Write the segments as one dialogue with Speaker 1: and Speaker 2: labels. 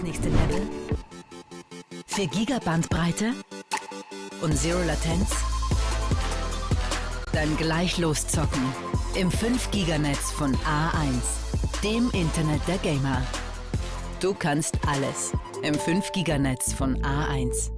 Speaker 1: das nächste Level? 4 GB Bandbreite? Und Zero Latenz? Dann gleich loszocken. Im 5-Giganetz von A1, dem Internet der Gamer. Du kannst alles im 5-Giganetz von A1.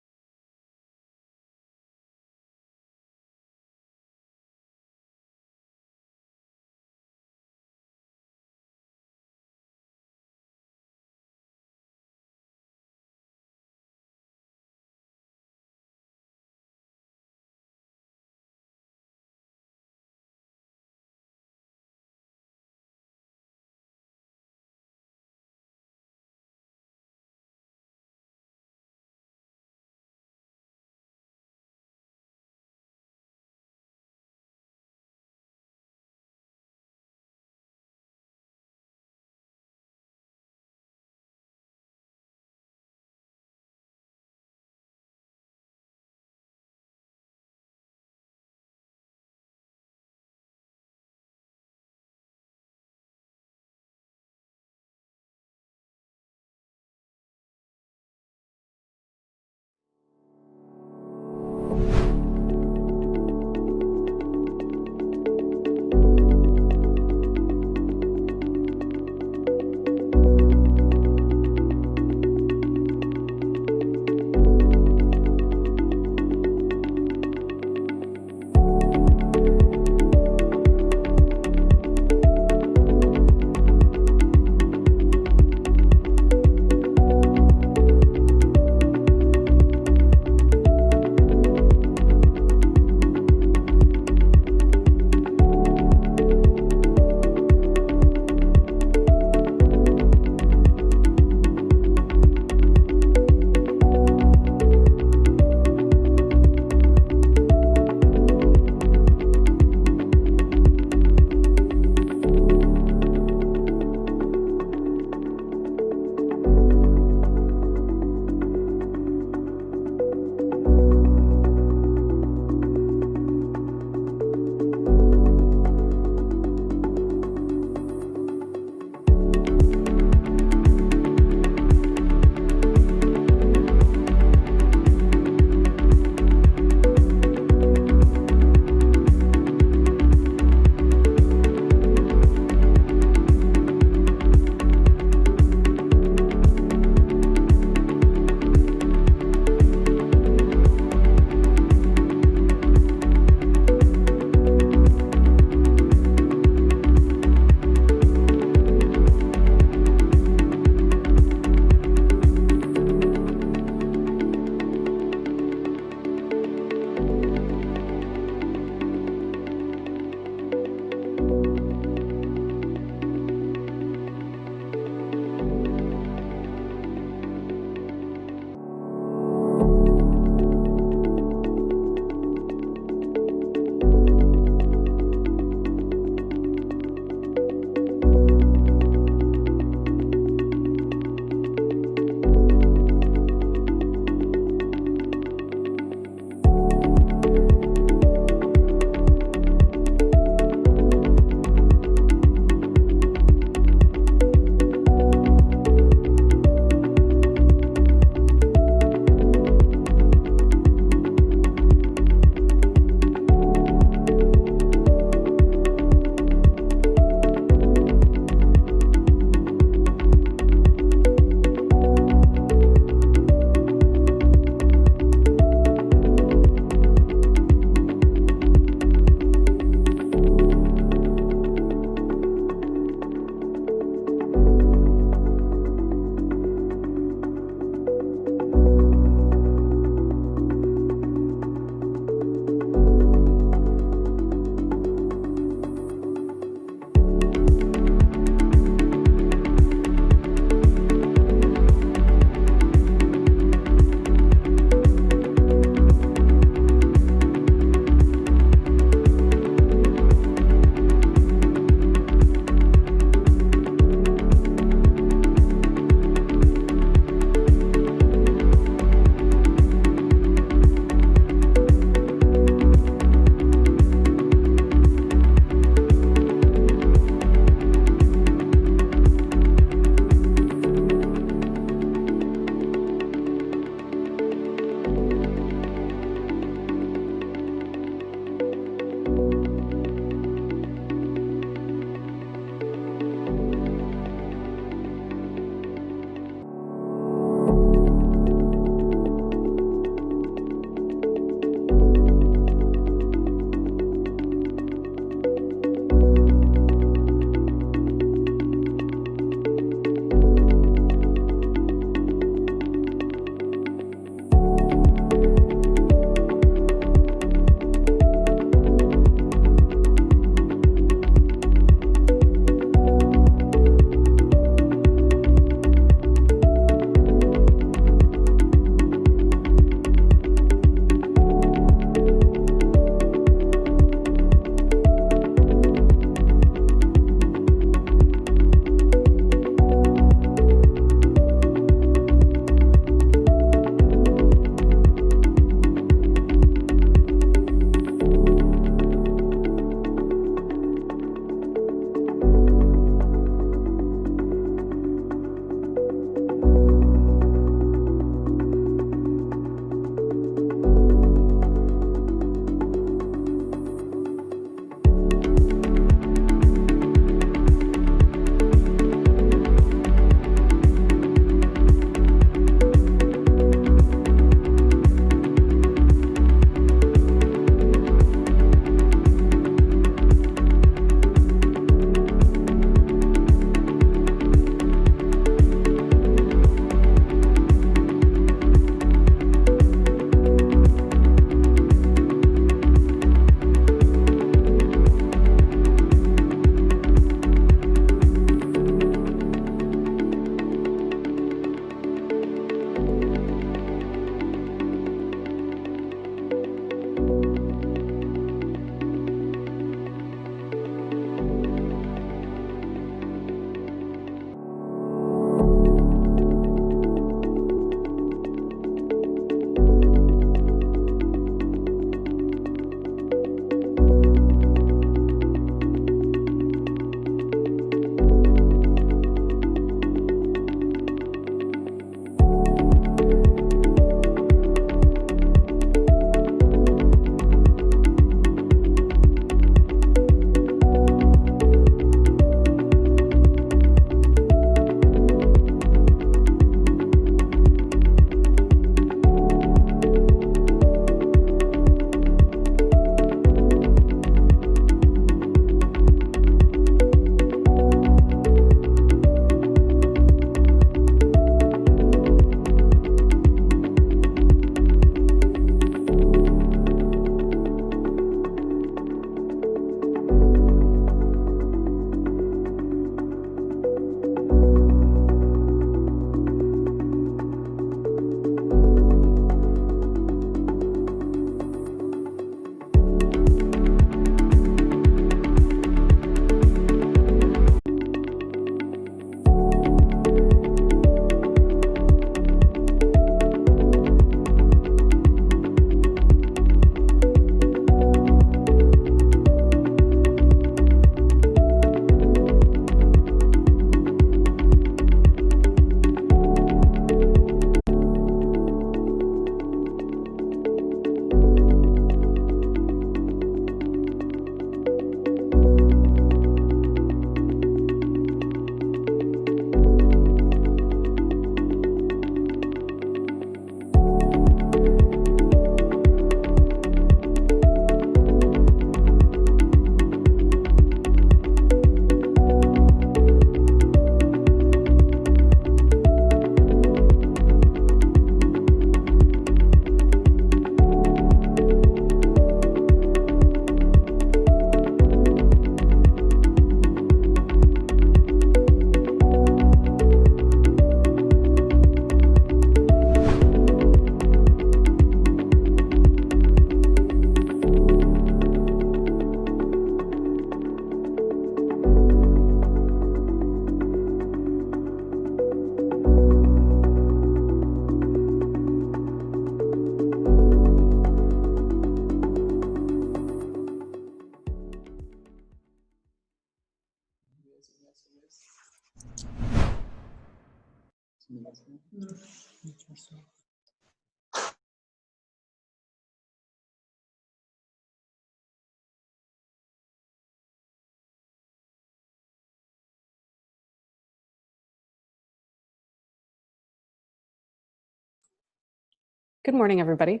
Speaker 2: Good morning, everybody.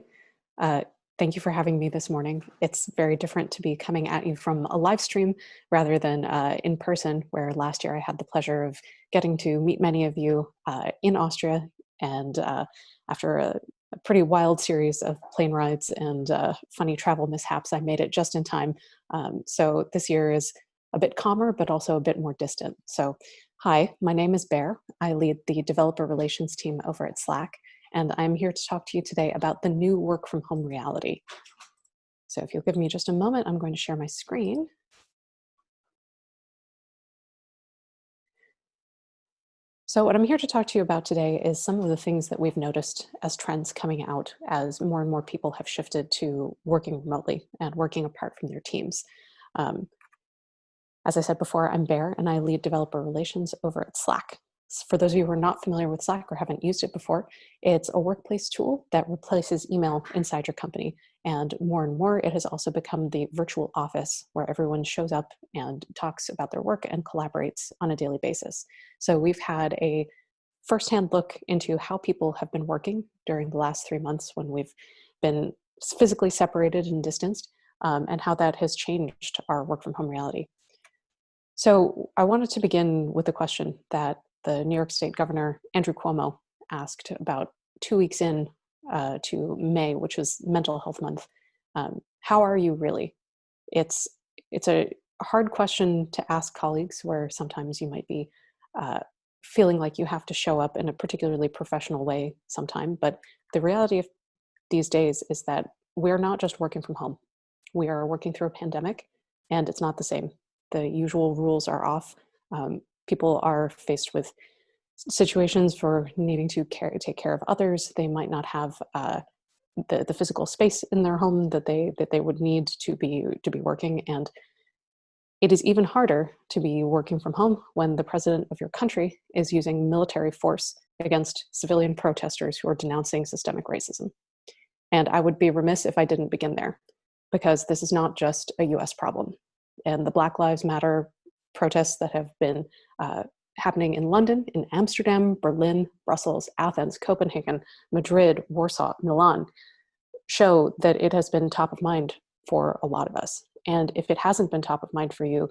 Speaker 2: Uh, Thank you for having me this morning. It's very different to be coming at you from a live stream rather than in person, where last year I had the pleasure of getting to meet many of you in Austria. And after a pretty wild series of plane rides and funny travel mishaps, I made it just in time. So this year is a bit calmer, but also a bit more distant. So, hi, my name is Bear. I lead the developer relations team over at Slack, and I'm here to talk to you today about the new work from home reality. So if you'll give me just a moment, I'm going to share my screen. So what I'm here to talk to you about today is some of the things that we've noticed as trends coming out as more and more people have shifted to working remotely and working apart from their teams. Um, As I said before, I'm Bear and I lead developer relations over at Slack. For those of you who are not familiar with Slack or haven't used it before, it's a workplace tool that replaces email inside your company. And more, it has also become the virtual office where everyone shows up and talks about their work and collaborates on a daily basis. So we've had a firsthand look into how people have been working during the last 3 months when we've been physically separated and distanced, and how that has changed our work from home reality. So I wanted to begin with a question that the New York State Governor Andrew Cuomo asked about 2 weeks in to May, which was Mental Health Month. How are you really? It's it's a hard question to ask colleagues, where sometimes you might be uh, feeling like you have to show up in a particularly professional way sometime. But the reality of these days is that we're not just working from home. We are working through a pandemic, and it's not the same. The usual rules are off. People are faced with situations for needing to take care of others. They might not have the physical space in their home that they would need to be working, and it is even harder to be working from home when the president of your country is using military force against civilian protesters who are denouncing systemic racism. And I would be remiss if I didn't begin there, because this is not just a US problem. And the Black Lives Matter protests that have been happening in London, in Amsterdam, Berlin, Brussels, Athens, Copenhagen, Madrid, Warsaw, Milan show that it has been top of mind for a lot of us. And if it hasn't been top of mind for you,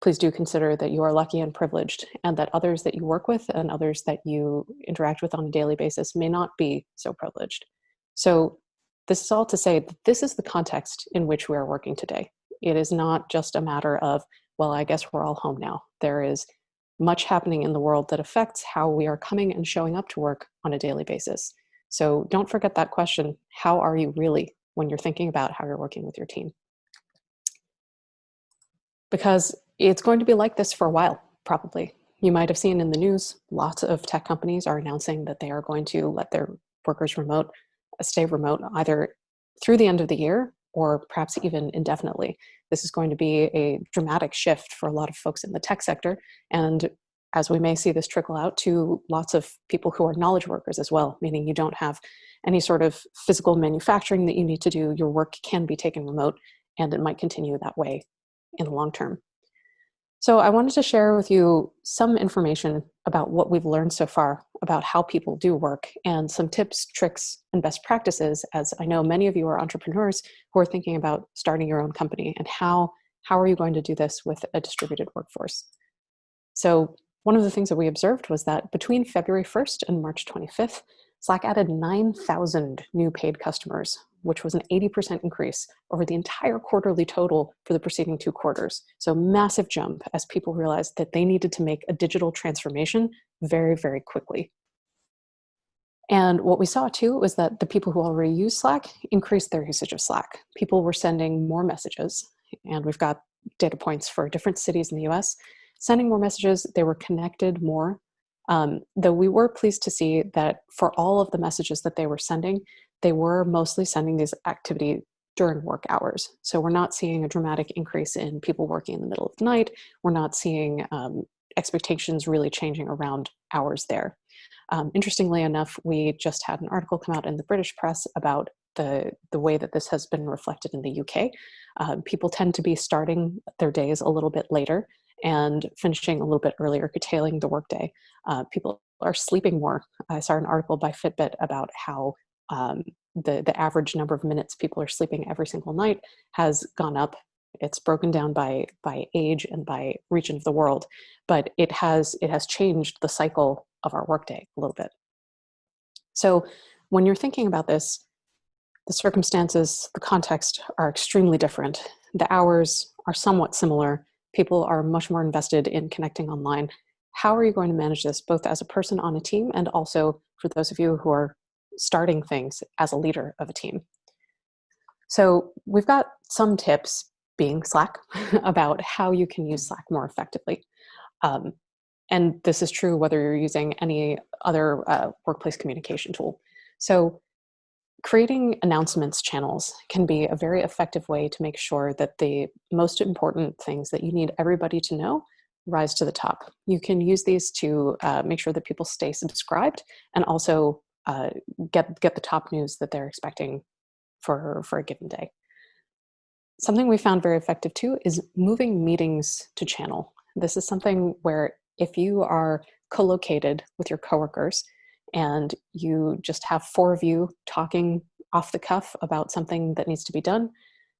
Speaker 2: please do consider that you are lucky and privileged, and that others that you work with and others that you interact with on a daily basis may not be so privileged. So this is all to say that this is the context in which we are working today. It is not just a matter of, well, I guess we're all home now. There is much happening in the world that affects how we are coming and showing up to work on a daily basis. So don't forget that question, how are you really, when you're thinking about how you're working with your team? Because it's going to be like this for a while, probably. You might have seen in the news, lots of tech companies are announcing that they are going to let their workers stay remote either through the end of the year or perhaps even indefinitely. This is going to be a dramatic shift for a lot of folks in the tech sector. And as we may see this trickle out to lots of people who are knowledge workers as well, meaning you don't have any sort of physical manufacturing that you need to do. Your work can be taken remote, and it might continue that way in the long term. So I wanted to share with you some information about what we've learned so far about how people do work, and some tips, tricks, and best practices, as I know many of you are entrepreneurs who are thinking about starting your own company, and how are you going to do this with a distributed workforce. So one of the things that we observed was that between February 1st and March 25th, Slack added 9,000 new paid customers, which was an 80% increase over the entire quarterly total for the preceding 2 quarters. So massive jump as people realized that they needed to make a digital transformation very, very quickly. And what we saw too was that the people who already use Slack increased their usage of Slack. People were sending more messages, and we've got data points for different cities in the US, sending more messages. They were connected more. Though we were pleased to see that for all of the messages that they were sending, they were mostly sending these activity during work hours. So we're not seeing a dramatic increase in people working in the middle of the night. We're not seeing expectations really changing around hours there. Interestingly enough, we just had an article come out in the British press about the way that this has been reflected in the UK. People tend to be starting their days a little bit later and finishing a little bit earlier, curtailing the workday. People are sleeping more. I saw an article by Fitbit about how The average number of minutes people are sleeping every single night has gone up. It's broken down by age and by region of the world, but it has changed the cycle of our workday a little bit. So when you're thinking about this, the circumstances, the context are extremely different. The hours are somewhat similar. People are much more invested in connecting online. How are you going to manage this, both as a person on a team and also for those of you who are starting things as a leader of a team? So we've got some tips, being Slack, about how you can use Slack more effectively. Um, and this is true whether you're using any other workplace communication tool. So creating announcements channels can be a very effective way to make sure that the most important things that you need everybody to know rise to the top. You can use these to make sure that people stay subscribed and also get the top news that they're expecting for a given day. Something we found very effective too is moving meetings to channel. This is something where if you are co-located with your coworkers and you just have four of you talking off the cuff about something that needs to be done,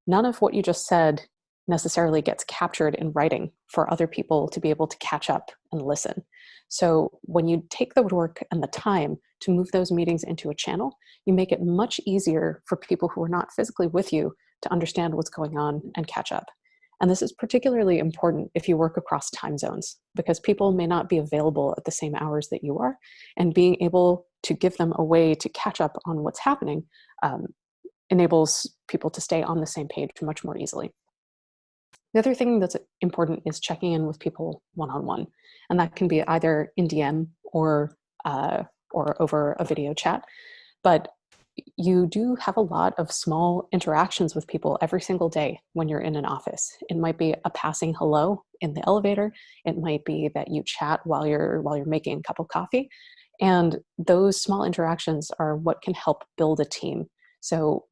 Speaker 2: none of what you just said necessarily gets captured in writing for other people to be able to catch up and listen. So when you take the work and the time to move those meetings into a channel, you make it much easier for people who are not physically with you to understand what's going on and catch up. And this is particularly important if you work across time zones, because people may not be available at the same hours that you are, and being able to give them a way to catch up on what's happening enables people to stay on the same page much more easily. The other thing that's important is checking in with people one-on-one, and that can be either in DM or over a video chat. But you do have a lot of small interactions with people every single day when you're in an office. It might be a passing hello in the elevator. It might be that you chat while you're making a cup of coffee. And those small interactions are what can help build a team. So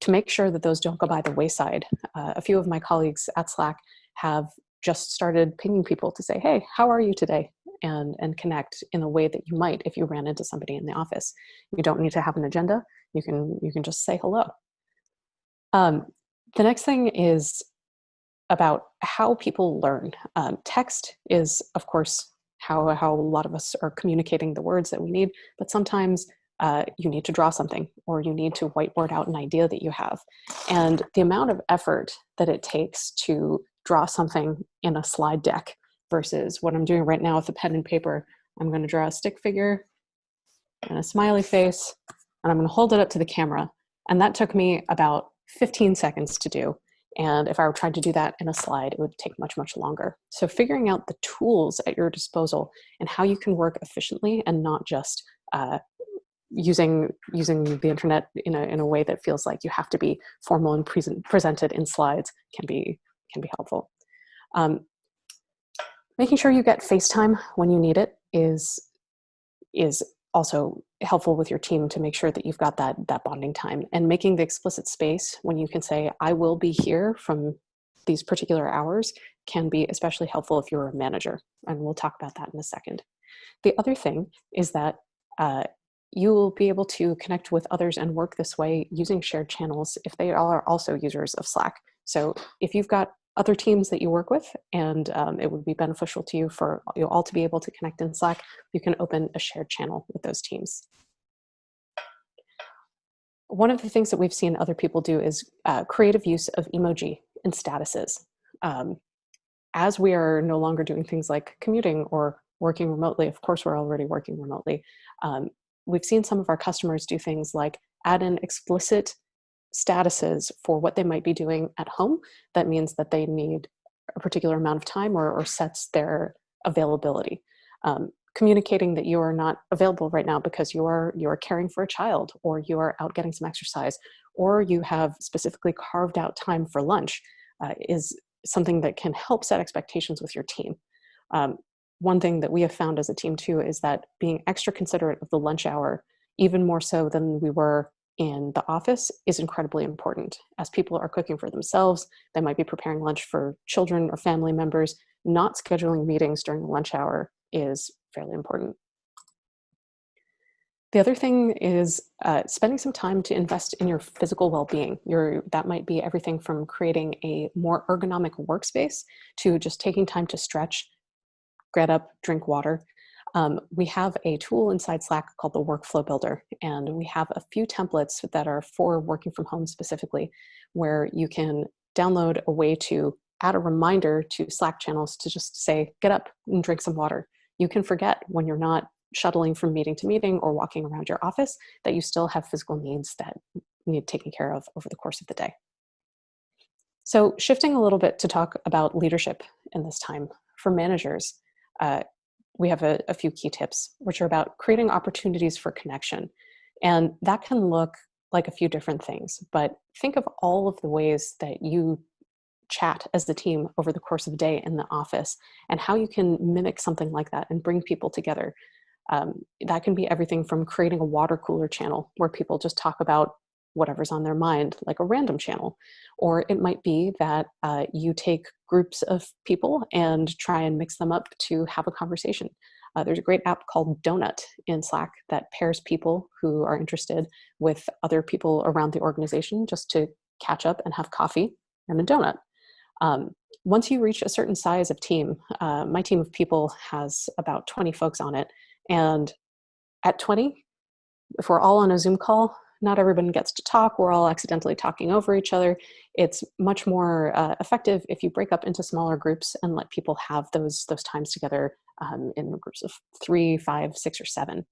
Speaker 2: to make sure that those don't go by the wayside, a few of my colleagues at Slack have just started pinging people to say, hey, how are you today? And connect in a way that you might if you ran into somebody in the office. You don't need to have an agenda. You can just say hello. The next thing is about how people learn. Text is, of course, how a lot of us are communicating the words that we need, but sometimes you need to draw something or you need to whiteboard out an idea that you have. And the amount of effort that it takes to draw something in a slide deck versus what I'm doing right now with a pen and paper. I'm going to draw a stick figure and a smiley face, and I'm going to hold it up to the camera. And that took me about 15 seconds to do. And if I were trying to do that in a slide, it would take much, much longer. So figuring out the tools at your disposal and how you can work efficiently and not just using the internet in a way that feels like you have to be formal and presented in slides can be helpful. Making sure you get FaceTime when you need it is also helpful with your team to make sure that you've got that bonding time, and making the explicit space when you can say, I will be here from these particular hours can be especially helpful if you're a manager. And we'll talk about that in a second. The other thing is that you will be able to connect with others and work this way using shared channels if they all are also users of Slack. So if you've got other teams that you work with and it would be beneficial to you for you all to be able to connect in Slack, you can open a shared channel with those teams. One of the things that we've seen other people do is creative use of emoji in statuses. As we are no longer doing things like commuting or working remotely, of course we're already working remotely, we've seen some of our customers do things like add in explicit statuses for what they might be doing at home. That means that they need a particular amount of time or sets their availability. Communicating that you are not available right now because you are caring for a child, or you are out getting some exercise, or you have specifically carved out time for lunch is something that can help set expectations with your team. One thing that we have found as a team too is that being extra considerate of the lunch hour, even more so than we were in the office, is incredibly important. As people are cooking for themselves, they might be preparing lunch for children or family members. Not scheduling meetings during the lunch hour is fairly important. The other thing is spending some time to invest in your physical well-being. That might be everything from creating a more ergonomic workspace to just taking time to stretch, get up, drink water. We have a tool inside Slack called the Workflow Builder, and we have a few templates that are for working from home specifically, where you can download a way to add a reminder to Slack channels to just say, get up and drink some water. You can forget when you're not shuttling from meeting to meeting or walking around your office that you still have physical needs that need taken care of over the course of the day. So shifting a little bit to talk about leadership in this time. For managers, we have a few key tips, which are about creating opportunities for connection. And that can look like a few different things, but think of all of the ways that you chat as the team over the course of the day in the office and how you can mimic something like that and bring people together. That can be everything from creating a water cooler channel where people just talk about whatever's on their mind, like a random channel. Or it might be that you take groups of people and try and mix them up to have a conversation. There's a great app called Donut in Slack that pairs people who are interested with other people around the organization just to catch up and have coffee and a donut. Once you reach a certain size of team, my team of people has about 20 folks on it. And at 20, if we're all on a Zoom call, not everyone gets to talk. We're all accidentally talking over each other. It's much more effective if you break up into smaller groups and let people have those times together in groups of 3, 5, 6, or 7.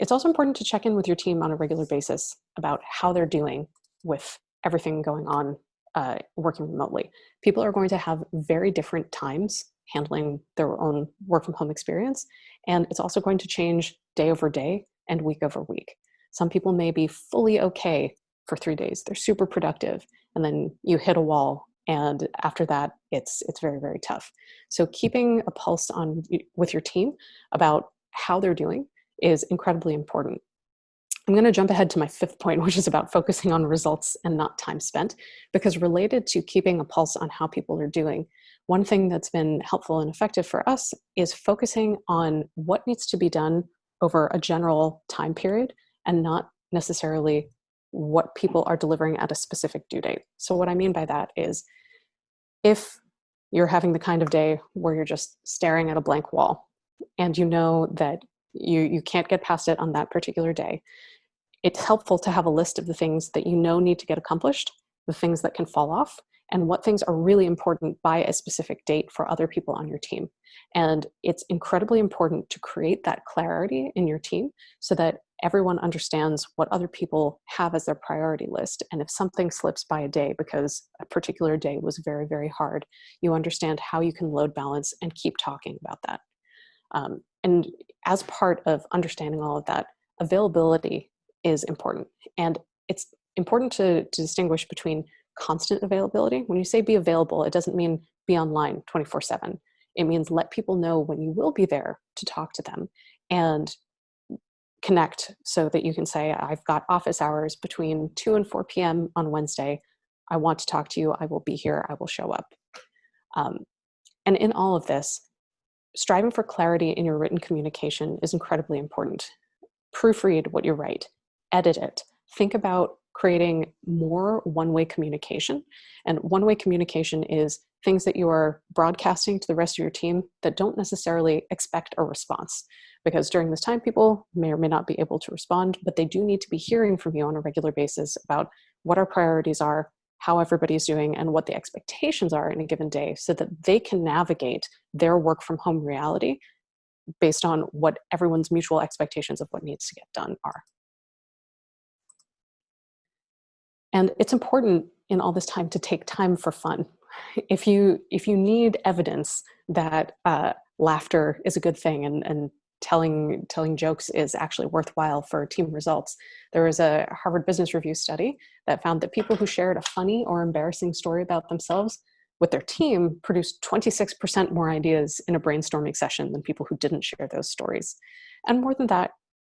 Speaker 2: It's also important to check in with your team on a regular basis about how they're doing with everything going on working remotely. People are going to have very different times handling their own work from home experience. And it's also going to change day over day and week over week. Some people may be fully okay for 3 days. They're super productive. And then you hit a wall. And after that, it's very, very tough. So keeping a pulse on with your team about how they're doing is incredibly important. I'm going to jump ahead to my 5th point, which is about focusing on results and not time spent, because related to keeping a pulse on how people are doing, one thing that's been helpful and effective for us is focusing on what needs to be done over a general time period and not necessarily what people are delivering at a specific due date. So what I mean by that is if you're having the kind of day where you're just staring at a blank wall and you know that you can't get past it on that particular day, it's helpful to have a list of the things that you know need to get accomplished, the things that can fall off, and what things are really important by a specific date for other people on your team. And it's incredibly important to create that clarity in your team so that everyone understands what other people have as their priority list. And if something slips by a day because a particular day was very, very hard, you understand how you can load balance and keep talking about that. And as part of understanding all of that, availability is important. And it's important to distinguish between constant availability. When you say be available, it doesn't mean be online 24/7. It means let people know when you will be there to talk to them and connect so that you can say, I've got office hours between 2 and 4 p.m. on Wednesday. I want to talk to you. I will be here. I will show up. And in all of this, striving for clarity in your written communication is incredibly important. Proofread what you write, edit it. Think about creating more one-way communication. And one-way communication is things that you are broadcasting to the rest of your team that don't necessarily expect a response. Because during this time, people may or may not be able to respond, but they do need to be hearing from you on a regular basis about what our priorities are, how everybody's doing, and what the expectations are in a given day so that they can navigate their work from home reality based on what everyone's mutual expectations of what needs to get done are. And it's important in all this time to take time for fun. If you need evidence that laughter is a good thing and telling jokes is actually worthwhile for team results, there was a Harvard Business Review study that found that people who shared a funny or embarrassing story about themselves with their team produced 26% more ideas in a brainstorming session than people who didn't share those stories. And more than that,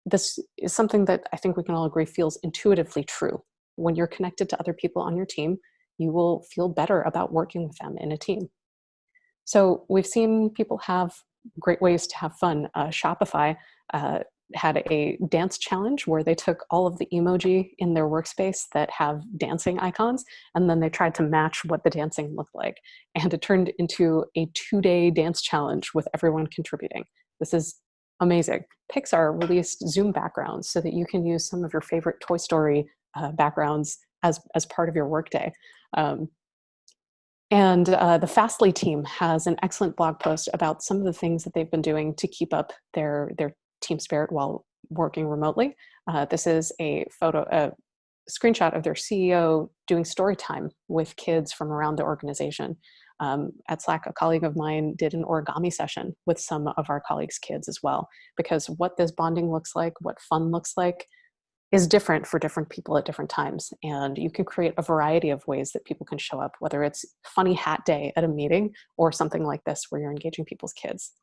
Speaker 2: this is something that I think we can all agree feels intuitively true. When you're connected to other people on your team, you will feel better about working with them in a team. So we've seen people have great ways to have fun. Shopify had a dance challenge where they took all of the emoji in their workspace that have dancing icons, and then they tried to match what the dancing looked like. And it turned into a 2-day dance challenge with everyone contributing. This is amazing. Pixar released Zoom backgrounds so that you can use some of your favorite Toy Story backgrounds as part of your workday. And the Fastly team has an excellent blog post about some of the things that they've been doing to keep up their team spirit while working remotely. This is a screenshot of their CEO doing story time with kids from around the organization. At Slack, a colleague of mine did an origami session with some of our colleagues' kids as well, because what this bonding looks like, what fun looks like, is different for different people at different times. And you can create a variety of ways that people can show up, whether it's funny hat day at a meeting or something like this where you're engaging people's kids.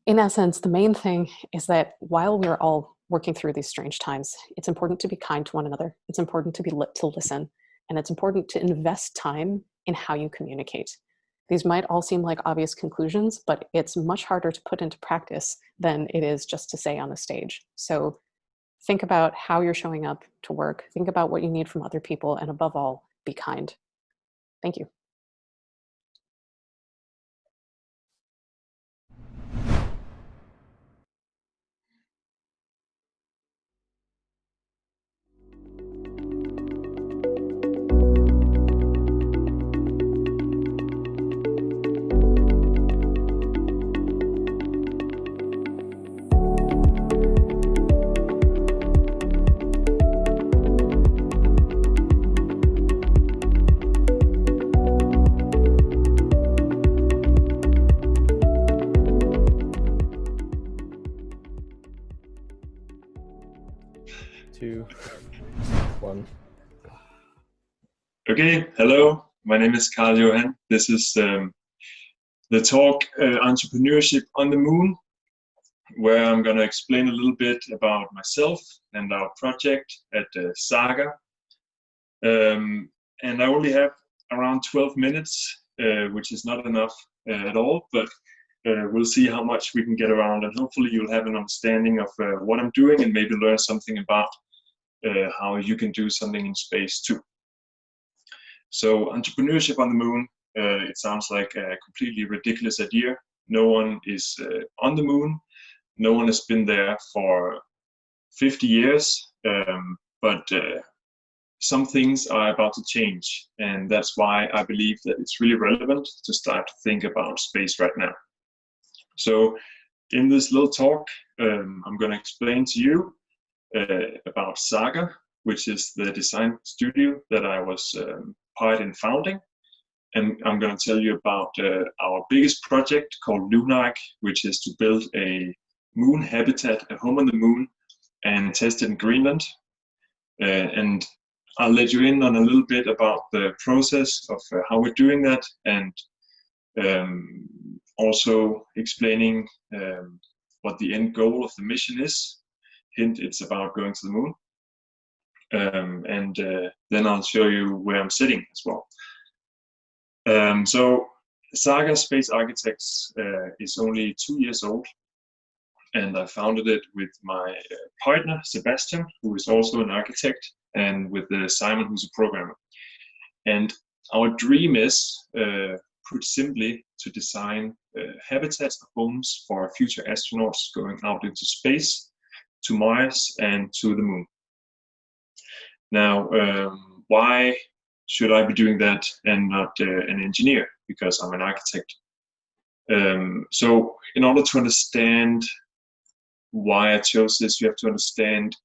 Speaker 2: In essence, the main thing is that while we're all working through these strange times, it's important to be kind to one another. It's important to to listen, and it's important to invest time in how you communicate. These might all seem like obvious conclusions, but it's much harder to put into practice than it is just to say on a stage. So think about how you're showing up to work. Think about what you need from other people, and above all, be kind. Thank you.
Speaker 3: Two, one.
Speaker 4: Okay, hello, my name is Carl Johan. This is the talk Entrepreneurship on the Moon, where I'm going to explain a little bit about myself and our project at Saga. And I only have around 12 minutes, which is not enough at all, but we'll see how much we can get around, and hopefully you'll have an understanding of what I'm doing and maybe learn something about how you can do something in space too. So Entrepreneurship on the Moon, it sounds like a completely ridiculous idea. No one is on the moon. No one has been there for 50 years, but some things are about to change. And that's why I believe that it's really relevant to start to think about space right now. So in this little talk, I'm going to explain to you about Saga, which is the design studio that I was part in founding. And I'm going to tell you about our biggest project called Lunark, which is to build a moon habitat, a home on the moon, and test it in Greenland. And I'll let you in on a little bit about the process of how we're doing that, and also explaining what the end goal of the mission is. Hint, it's about going to the moon. And then I'll show you where I'm sitting as well. So Saga Space Architects is only 2 years old, and I founded it with my partner Sebastian, who is also an architect, and with Simon, who's a programmer. And our dream is, put simply, to design habitats or homes for future astronauts going out into space, to Mars and to the moon. Now, why should I be doing that and not an engineer? Because I'm an architect. So in order to understand why I chose this, you have to understand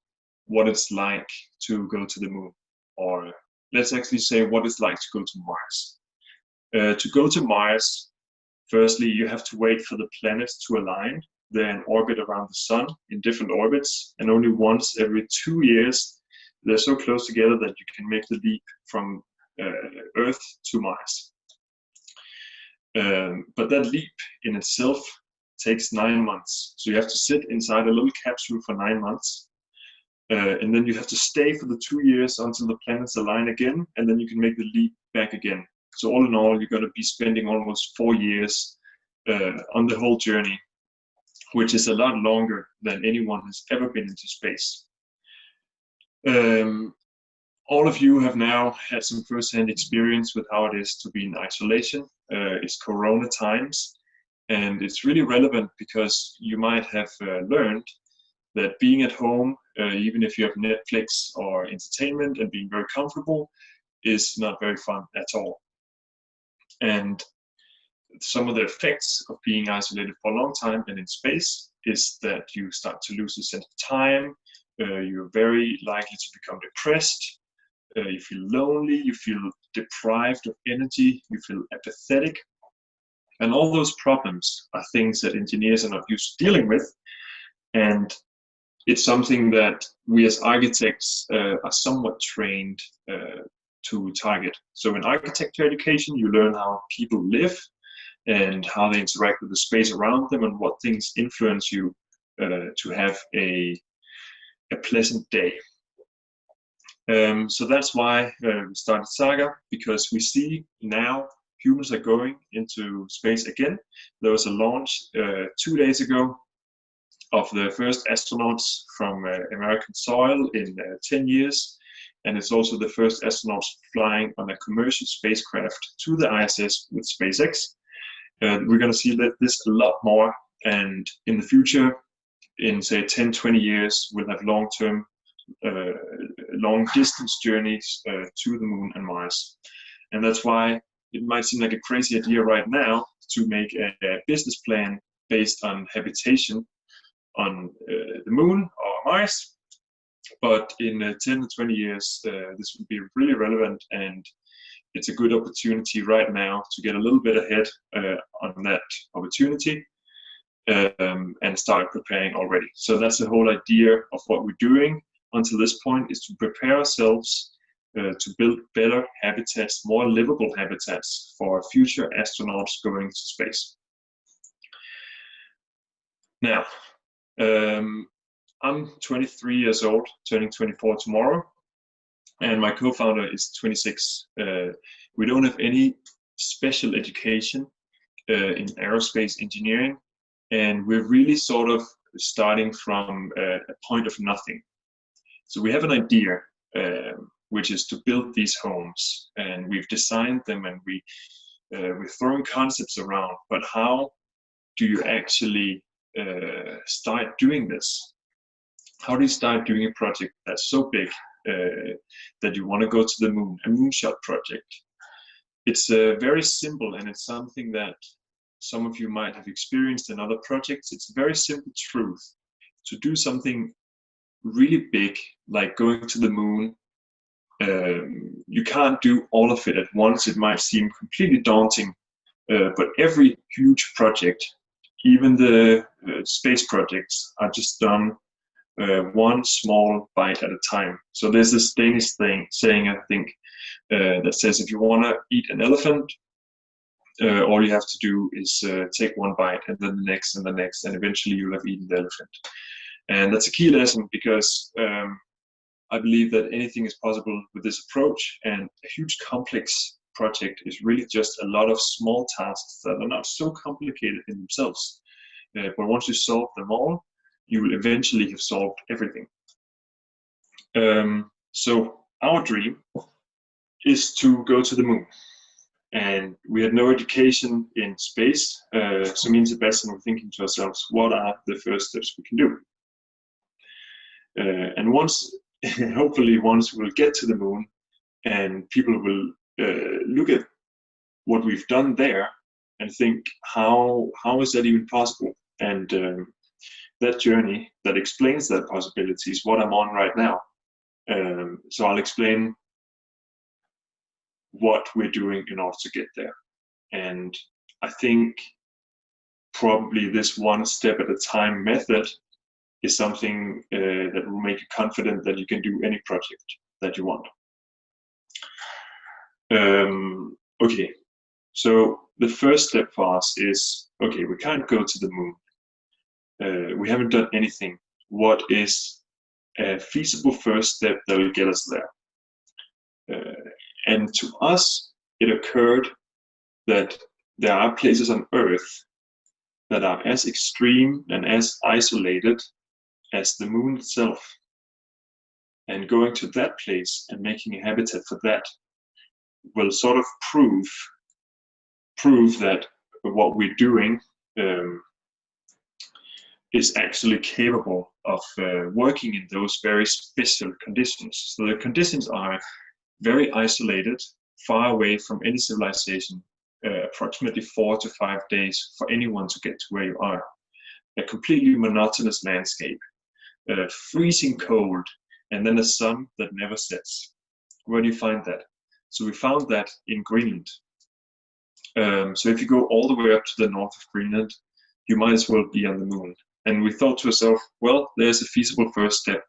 Speaker 4: what it's like to go to the moon, or let's actually say what it's like to go to Mars. To go to Mars, firstly, you have to wait for the planets to align. They're in orbit around the sun, in different orbits, and only once every 2 years, they're so close together that you can make the leap from Earth to Mars. But that leap in itself takes 9 months. So you have to sit inside a little capsule for 9 months. And then you have to stay for the 2 years until the planets align again, and then you can make the leap back again. So all in all, you're going to be spending almost 4 years on the whole journey. which is a lot longer than anyone has ever been into space. All of you have now had some first-hand experience with how it is to be in isolation. It's Corona times, and it's really relevant because you might have learned that being at home, even if you have Netflix or entertainment and being very comfortable, is not very fun at all. And some of the effects of being isolated for a long time and in space is that you start to lose a sense of time. You're very likely to become depressed. You feel lonely, you feel deprived of energy, you feel apathetic. And all those problems are things that engineers are not used to dealing with. And it's something that we as architects are somewhat trained to target. So in architecture education, you learn how people live and how they interact with the space around them and what things influence you to have a pleasant day. So that's why we started Saga, because we see now humans are going into space again. There was a launch 2 days ago of the first astronauts from American soil in 10 years. And it's also the first astronauts flying on a commercial spacecraft to the ISS with SpaceX. We're going to see this a lot more. And in the future, in say 10, 20 years, we'll have long-term, long-distance journeys to the moon and Mars. And that's why it might seem like a crazy idea right now to make a business plan based on habitation on the moon or Mars, but in 10 to 20 years this will be really relevant, and it's a good opportunity right now to get a little bit ahead on that opportunity and start preparing already. So that's the whole idea of what we're doing until this point, is to prepare ourselves to build better habitats, more livable habitats for future astronauts going to space. Now, I'm 23 years old, turning 24 tomorrow, and my co-founder is 26. We don't have any special education in aerospace engineering, and we're really sort of starting from a point of nothing. So we have an idea, which is to build these homes, and we've designed them, and we're throwing concepts around, but how do you actually start doing this? How do you start doing a project that's so big that you want to go to the moon, a moonshot project? It's very simple, and it's something that some of you might have experienced in other projects. It's a very simple truth. To do something really big, like going to the moon, you can't do all of it at once. It might seem completely daunting, but every huge project, even the space projects, are just done one small bite at a time. So there's this Danish saying, I think, that says if you want to eat an elephant, all you have to do is take one bite, and then the next and the next, and eventually you'll have eaten the elephant. And that's a key lesson, because I believe that anything is possible with this approach, and a huge complex project is really just a lot of small tasks that are not so complicated in themselves. But once you solve them all, you will eventually have solved everything. So our dream is to go to the moon. And we had no education in space. So me and Sebastian were thinking to ourselves, what are the first steps we can do? And hopefully once we'll get to the moon and people will look at what we've done there and think, how is that even possible? And that journey that explains that possibility is what I'm on right now. So I'll explain what we're doing in order to get there. And I think probably this one step at a time method is something that will make you confident that you can do any project that you want. Okay, so the first step for us is, okay, we can't go to the moon. We haven't done anything. What is a feasible first step that will get us there? And to us, it occurred that there are places on Earth that are as extreme and as isolated as the moon itself. And going to that place and making a habitat for that will sort of prove that what we're doing is actually capable of working in those very special conditions. So the conditions are very isolated, far away from any civilization, approximately 4 to 5 days for anyone to get to where you are. A completely monotonous landscape, freezing cold, and then a sun that never sets. Where do you find that? So we found that in Greenland. So if you go all the way up to the north of Greenland, you might as well be on the moon. And we thought to ourselves, well, there's a feasible first step.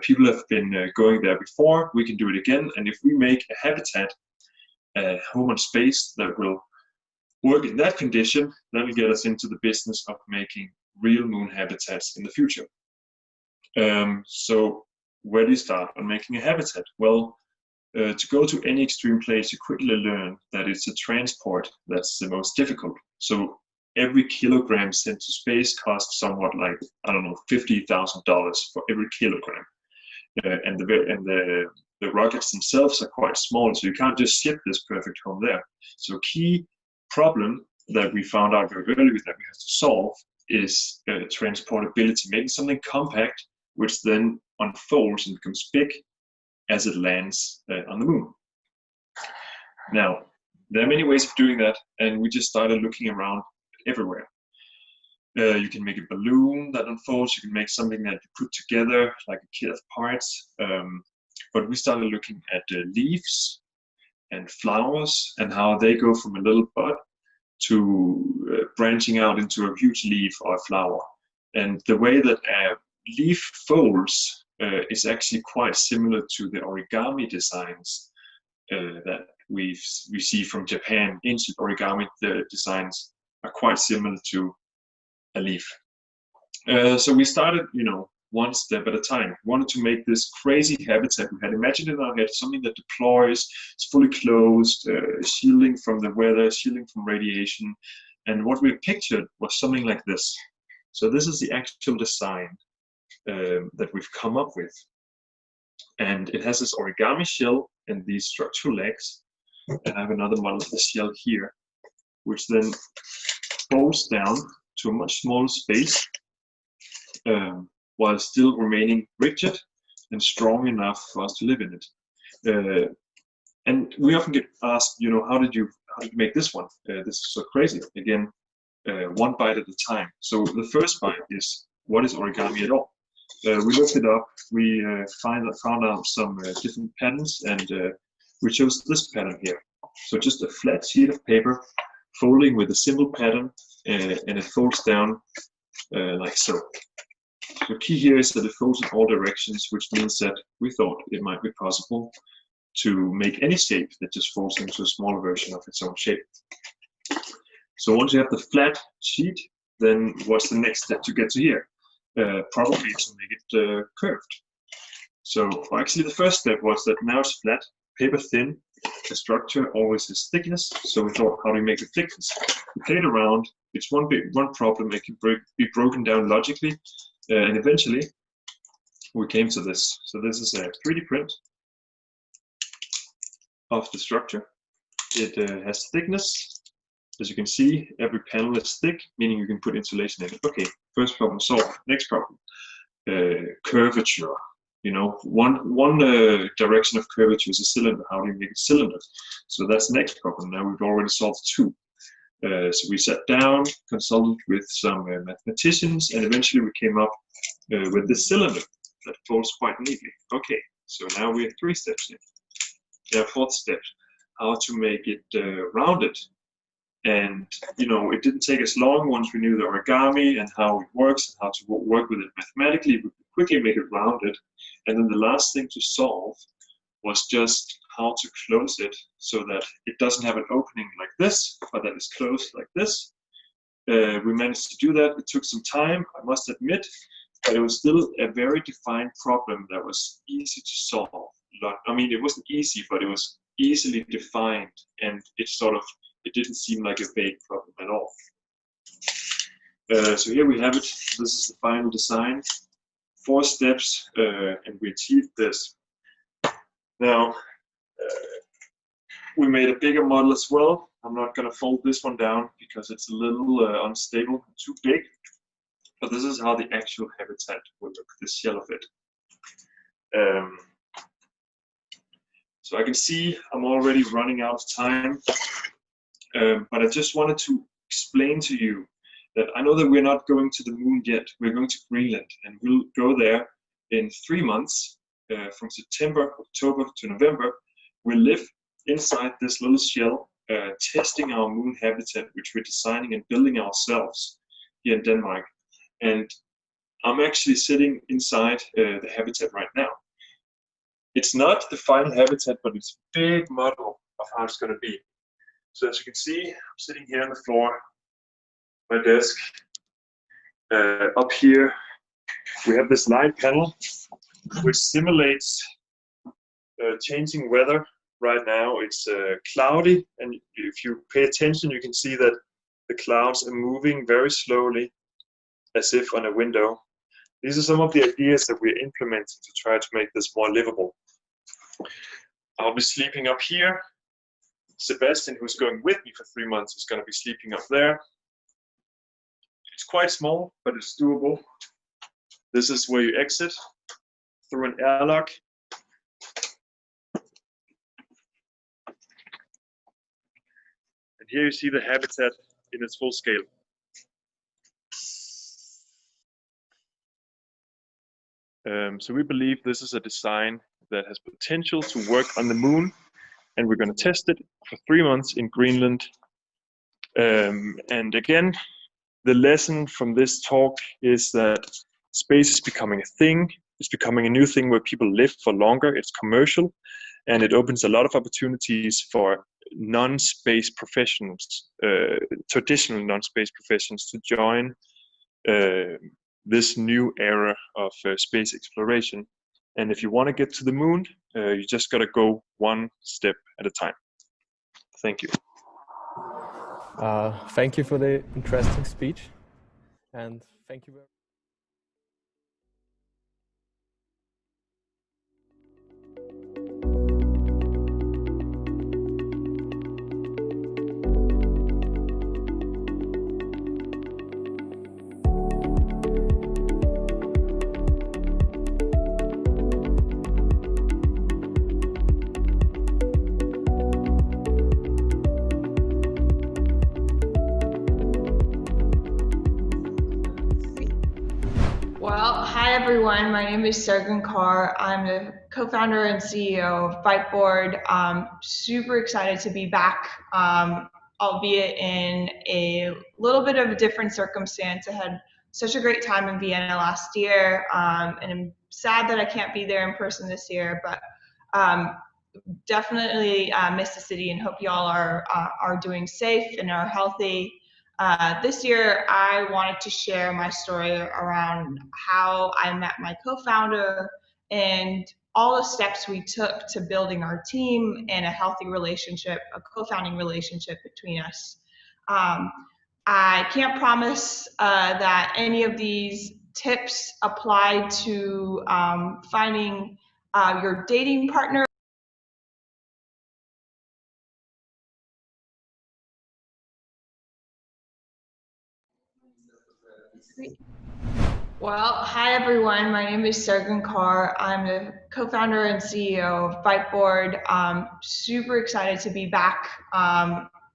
Speaker 4: People have been going there before, we can do it again. And if we make a habitat, a home on space that will work in that condition, that will get us into the business of making real moon habitats in the future. So where do you start on making a habitat? Well, to go to any extreme place, you quickly learn that it's a transport that's the most difficult. So every kilogram sent to space costs somewhat like, I don't know, $50,000 for every kilogram. And the rockets themselves are quite small, so you can't just ship this perfect home there. So key problem that we found out very early that we have to solve is transportability, making something compact, which then unfolds and becomes big as it lands on the moon. Now, there are many ways of doing that, and we just started looking around everywhere. You can make a balloon that unfolds, you can make something that you put together like a kit of parts, but we started looking at leaves and flowers and how they go from a little bud to branching out into a huge leaf or a flower. And the way that a leaf folds is actually quite similar to the origami designs that we see from Japan. Ancient origami designs are quite similar to a leaf. So we started, one step at a time. We wanted to make this crazy habitat. We had imagined in our head something that deploys, it's fully closed, shielding from the weather, shielding from radiation. And what we pictured was something like this. So this is the actual design that we've come up with. And it has this origami shell and these structural legs. And I have another model of the shell here, which then folds down to a much smaller space while still remaining rigid and strong enough for us to live in it. And we often get asked, how did you make this one? This is so crazy. Again, one bite at a time. So the first bite is, what is origami at all? We looked it up. We found out some different patterns, and we chose this pattern here. So just a flat sheet of paper folding with a simple pattern, and it folds down like so. The key here is that it folds in all directions, which means that we thought it might be possible to make any shape that just folds into a smaller version of its own shape. So once you have the flat sheet, then what's the next step to get to here? Probably to make it curved. So actually the first step was that now it's flat, paper thin. The structure always has thickness, so we thought, how do we make the thickness? We played around. It's one problem. It can be broken down logically, and eventually we came to this. So this is a 3D print of the structure. It has thickness. As you can see, every panel is thick, meaning you can put insulation in it. Okay, first problem solved. Next problem, curvature. One direction of curvature is a cylinder. How do you make a cylinder? So that's the next problem. Now we've already solved two. So we sat down, consulted with some mathematicians, and eventually we came up with this cylinder that folds quite neatly. Okay, so now we have 3 steps in. Now, 4th step, how to make it rounded. And, it didn't take us long once we knew the origami and how it works and how to work with it mathematically. We could quickly make it rounded. And then the last thing to solve was just how to close it so that it doesn't have an opening like this, but that it's closed like this. We managed to do that. It took some time, I must admit, but it was still a very defined problem that was easy to solve. I mean, it wasn't easy, but it was easily defined, and it didn't seem like a vague problem at all. So here we have it. This is the final design. 4 steps, and we achieved this. Now, we made a bigger model as well. I'm not going to fold this one down because it's a little unstable, too big. But this is how the actual habitat will look, the shell of it. So I can see I'm already running out of time. But I just wanted to explain to you that I know that we're not going to the moon yet. We're going to Greenland, and we'll go there in 3 months, from September, October to November. We'll live inside this little shell, testing our moon habitat, which we're designing and building ourselves here in Denmark. And I'm actually sitting inside the habitat right now. It's not the final habitat, but it's a big model of how it's going to be. So as you can see, I'm sitting here on the floor, my desk. Up here, we have this light panel, which simulates changing weather. Right now, it's cloudy, and if you pay attention, you can see that the clouds are moving very slowly, as if on a window. These are some of the ideas that we're implementing to try to make this more livable. I'll be sleeping up here. Sebastian, who's going with me for 3 months, is going to be sleeping up there. It's quite small, but it's doable. This is where you exit through an airlock. And here you see the habitat in its full scale. So we believe this is a design that has potential to work on the moon, and we're going to test it for 3 months in Greenland. And again, the lesson from this talk is that space is becoming a thing. It's becoming a new thing where people live for longer. It's commercial, and it opens a lot of opportunities for non-space professionals, traditional non-space professions, to join this new era of space exploration. And if you want to get to the moon, you just got to go one step at a time. Thank you.
Speaker 3: Thank you for the interesting speech, and thank you very much.
Speaker 5: Well, hi everyone. My name is Sargon Carr. I'm the co-founder and CEO of Byteboard. Super excited to be back, albeit in a little bit of a different circumstance. I had such a great time in Vienna last year, and I'm sad that I can't be there in person this year, but definitely miss the city and hope y'all are doing safe and are healthy. This year, I wanted to share my story around how I met my co-founder and all the steps we took to building our team and a healthy relationship, a co-founding relationship between us. I can't promise that any of these tips apply to finding your dating partner. Well, hi everyone. My name is Sargon Carr. I'm the co-founder and CEO of Byteboard. Super excited to be back,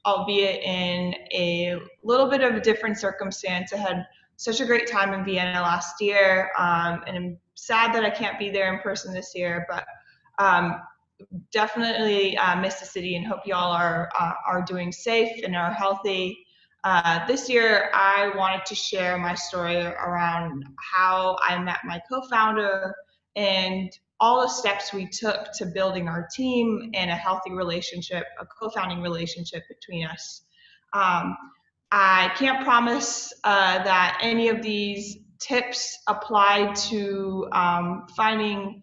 Speaker 5: albeit in a little bit of a different circumstance. I had such a great time in Vienna last year, and I'm sad that I can't be there in person this year, but definitely miss the city and hope y'all are doing safe and are healthy. This year, I wanted to share my story around how I met my co-founder and all the steps we took to building our team and a healthy relationship, a co-founding relationship between us. I can't promise that any of these tips apply to finding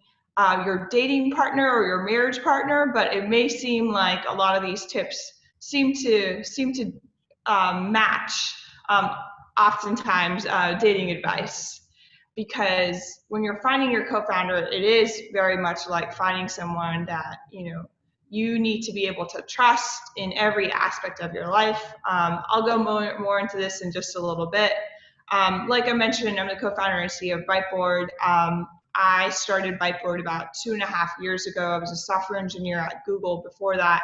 Speaker 5: your dating partner or your marriage partner, but it may seem like a lot of these tips seem to match. oftentimes dating advice, because when you're finding your co-founder, it is very much like finding someone that you need to be able to trust in every aspect of your life. I'll go more into this in just a little bit. Like I mentioned, I'm the co-founder and CEO of Byteboard. I started Byteboard about 2.5 years ago. I was a software engineer at Google before that.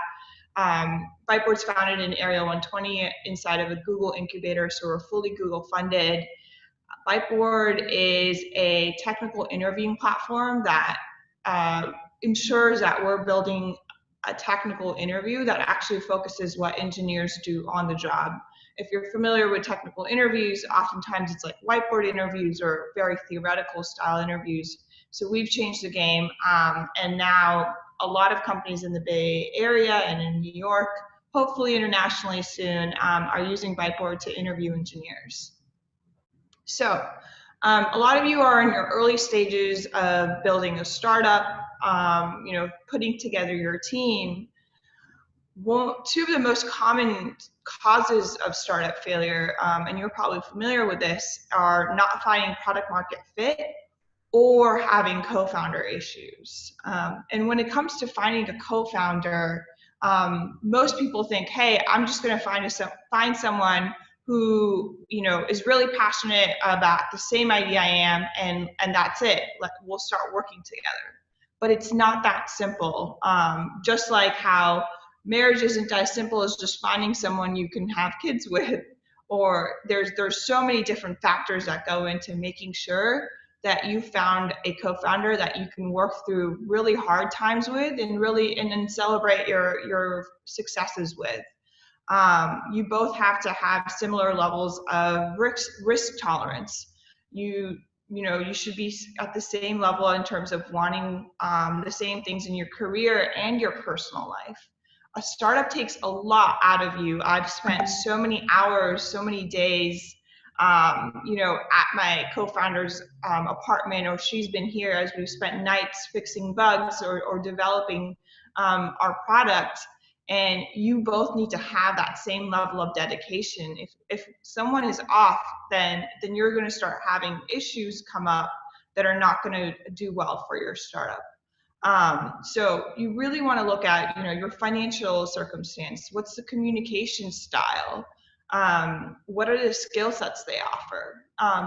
Speaker 5: Byteboard's founded in Area 120 inside of a Google incubator, so we're fully Google funded. Byteboard is a technical interviewing platform that ensures that we're building a technical interview that actually focuses what engineers do on the job. If you're familiar with technical interviews, oftentimes it's like whiteboard interviews or very theoretical style interviews. So we've changed the game, and now a lot of companies in the Bay Area and in New York, hopefully internationally soon, are using Byteboard to interview engineers. So a lot of you are in your early stages of building a startup, putting together your team. Two of the most common causes of startup failure, and you're probably familiar with this, are not finding product market fit or having co-founder issues. And when it comes to finding a co-founder, most people think, hey, I'm just going to find someone who is really passionate about the same idea I am, and that's it. We'll start working together. But it's not that simple. Just like how marriage isn't as simple as just finding someone you can have kids with, or there's so many different factors that go into making sure that you found a co-founder that you can work through really hard times with and then celebrate your successes with. You both have to have similar levels of risk tolerance. You should be at the same level in terms of wanting the same things in your career and your personal life. A startup takes a lot out of you. I've spent so many hours, so many days, at my co-founder's apartment, or she's been here as we've spent nights fixing bugs or developing our product. And you both need to have that same level of dedication. If someone is off, then you're going to start having issues come up that are not going to do well for your startup. So you really want to look at, your financial circumstance. What's the communication style? What are the skill sets they offer?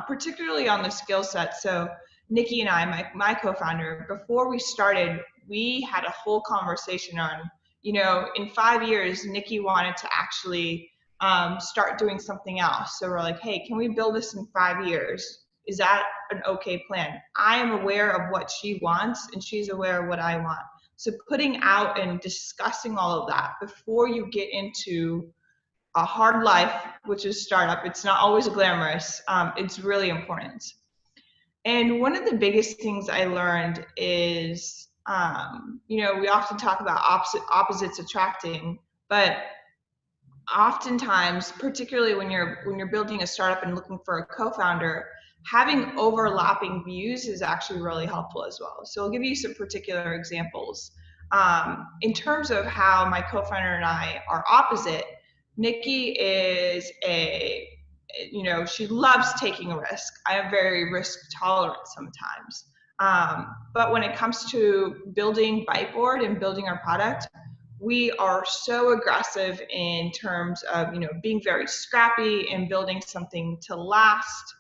Speaker 5: Particularly on the skill set. So Nikki and I, my co-founder, before we started, we had a whole conversation on, in 5 years, Nikki wanted to actually start doing something else. So we're like, hey, can we build this in 5 years? Is that an okay plan? I am aware of what she wants, and she's aware of what I want. So putting out and discussing all of that before you get into a hard life, which is startup, it's not always glamorous. It's really important. And one of the biggest things I learned is, we often talk about opposites attracting, but oftentimes, particularly when you're building a startup and looking for a co-founder, having overlapping views is actually really helpful as well. So I'll give you some particular examples. In terms of how my co-founder and I are opposite, Nikki is she loves taking a risk. I am very risk tolerant sometimes. But when it comes to building Byteboard and building our product, we are so aggressive in terms of, being very scrappy and building something to last,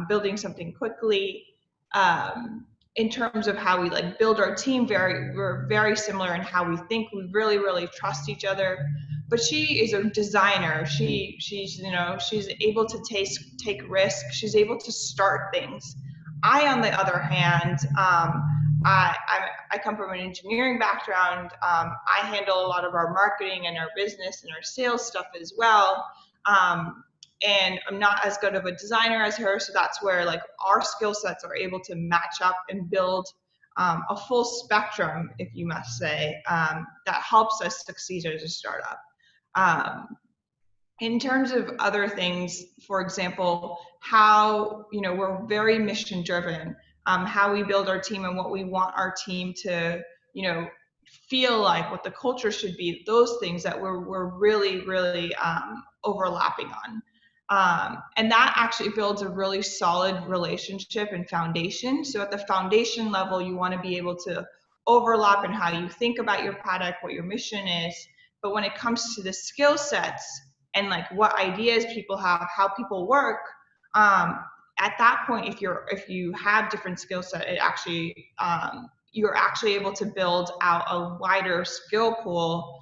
Speaker 5: building something quickly. In terms of how we build our team, we're very similar in how we think. We really, really trust each other. But she is a designer. She's able to take risks. She's able to start things. I, on the other hand, I come from an engineering background. I handle a lot of our marketing and our business and our sales stuff as well. And I'm not as good of a designer as her, so that's where our skill sets are able to match up and build a full spectrum, if you must say, that helps us succeed as a startup. In terms of other things, for example, how we're very mission driven, how we build our team and what we want our team to feel like, what the culture should be, those things that we're really, really overlapping on. And that actually builds a really solid relationship and foundation. So at the foundation level, you want to be able to overlap in how you think about your product, what your mission is. But when it comes to the skill sets and like what ideas people have, how people work, at that point, if you have different skill set, it actually you're actually able to build out a wider skill pool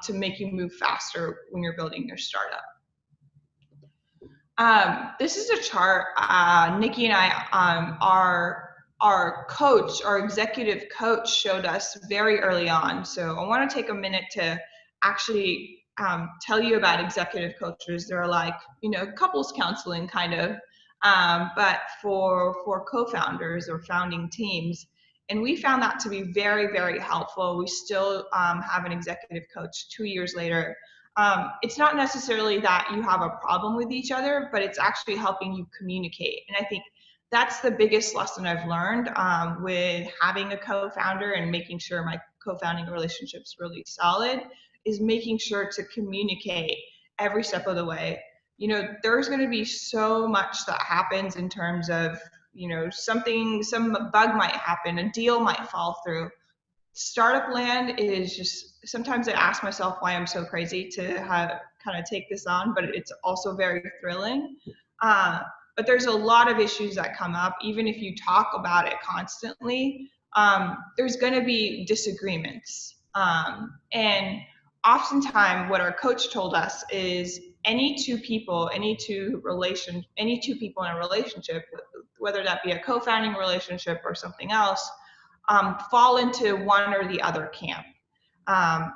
Speaker 5: to make you move faster when you're building your startup. This is a chart. Nikki and I, our coach, our executive coach, showed us very early on. So I want to take a minute to actually tell you about executive coaches. They're like, couples counseling kind of, but for co-founders or founding teams. And we found that to be very, very helpful. We still have an executive coach 2 years later. It's not necessarily that you have a problem with each other, but it's actually helping you communicate. And I think that's the biggest lesson I've learned with having a co-founder and making sure my co-founding relationship's really solid, is making sure to communicate every step of the way. There's going to be so much that happens in terms of, some bug might happen, a deal might fall through. Startup land is just, sometimes I ask myself why I'm so crazy to kind of take this on, but it's also very thrilling. But there's a lot of issues that come up, even if you talk about it constantly. There's going to be disagreements. And oftentimes what our coach told us is any two people in a relationship, whether that be a co-founding relationship or something else, fall into one or the other camp.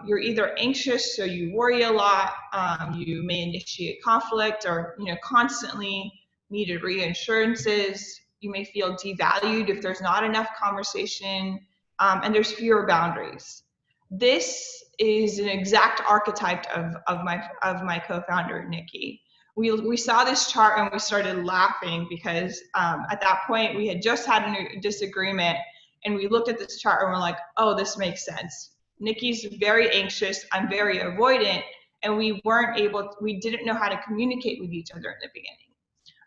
Speaker 5: You're either anxious, so you worry a lot, you may initiate conflict, or constantly needed reassurances. You may feel devalued if there's not enough conversation, and there's fewer boundaries. This is an exact archetype of my co-founder, Nikki. We saw this chart and we started laughing because at that point we had just had a disagreement, and we looked at this chart and we're like, oh, this makes sense. Nikki's very anxious, I'm very avoidant, and we didn't know how to communicate with each other in the beginning.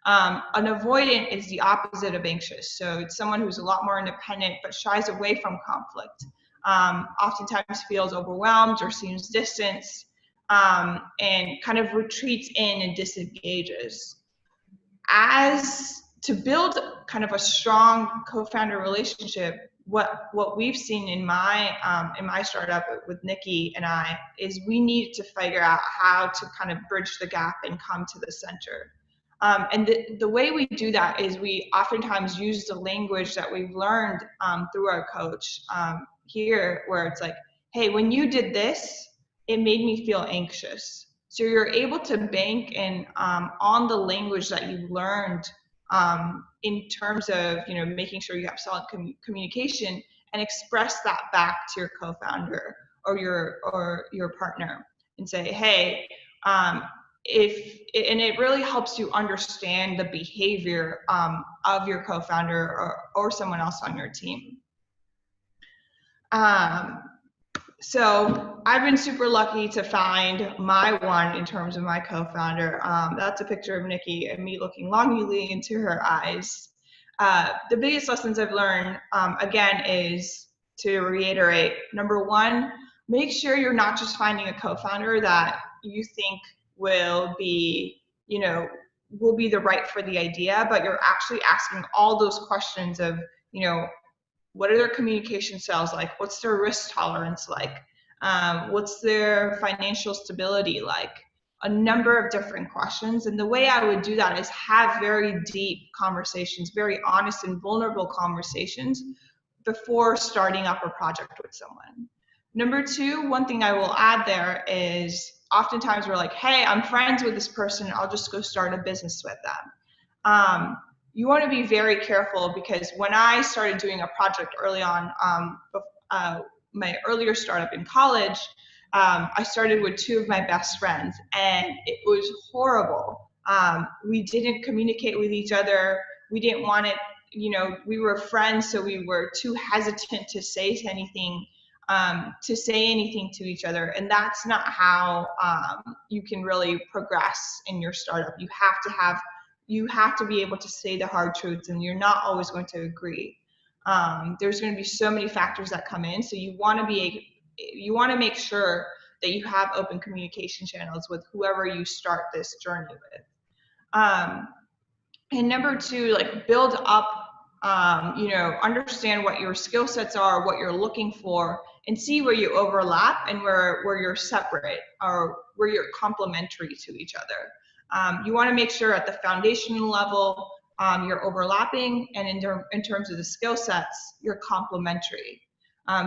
Speaker 5: An avoidant is the opposite of anxious. So it's someone who's a lot more independent but shies away from conflict. Oftentimes feels overwhelmed or seems distant, and kind of retreats in and disengages. As to build kind of a strong co-founder relationship, what we've seen in my startup with Nikki and I is we need to figure out how to kind of bridge the gap and come to the center. And the way we do that is we oftentimes use the language that we've learned through our coach here, where it's like, hey, when you did this, it made me feel anxious. So you're able to bank in on the language that you've learned in terms of making sure you have solid communication, and express that back to your co-founder or your partner and say, hey, and it really helps you understand the behavior of your co-founder or someone else on your team. So I've been super lucky to find my one in terms of my co-founder. That's a picture of Nikki and me looking longingly into her eyes. The biggest lessons I've learned, again, is to reiterate. Number one, make sure you're not just finding a co-founder that you think will be the right for the idea, but you're actually asking all those questions of, what are their communication styles like? What's their risk tolerance like? What's their financial stability like? A number of different questions. And the way I would do that is have very deep conversations, very honest and vulnerable conversations before starting up a project with someone. Number two, one thing I will add there is oftentimes we're like, hey, I'm friends with this person, I'll just go start a business with them. You want to be very careful, because when I started doing a project early on, my earlier startup in college, I started with two of my best friends, and it was horrible. We didn't communicate with each other. We didn't want it, we were friends, so we were too hesitant to say anything. to say anything to each other. And that's not how you can really progress in your startup. You have to be able to say the hard truths, and you're not always going to agree. There's going to be so many factors that come in. So you want to make sure that you have open communication channels with whoever you start this journey with. And number two, like build up, understand what your skill sets are, what you're looking for, and see where you overlap and where you're separate or where you're complementary to each other. You want to make sure at the foundational level you're overlapping, and in terms of the skill sets, you're complementary.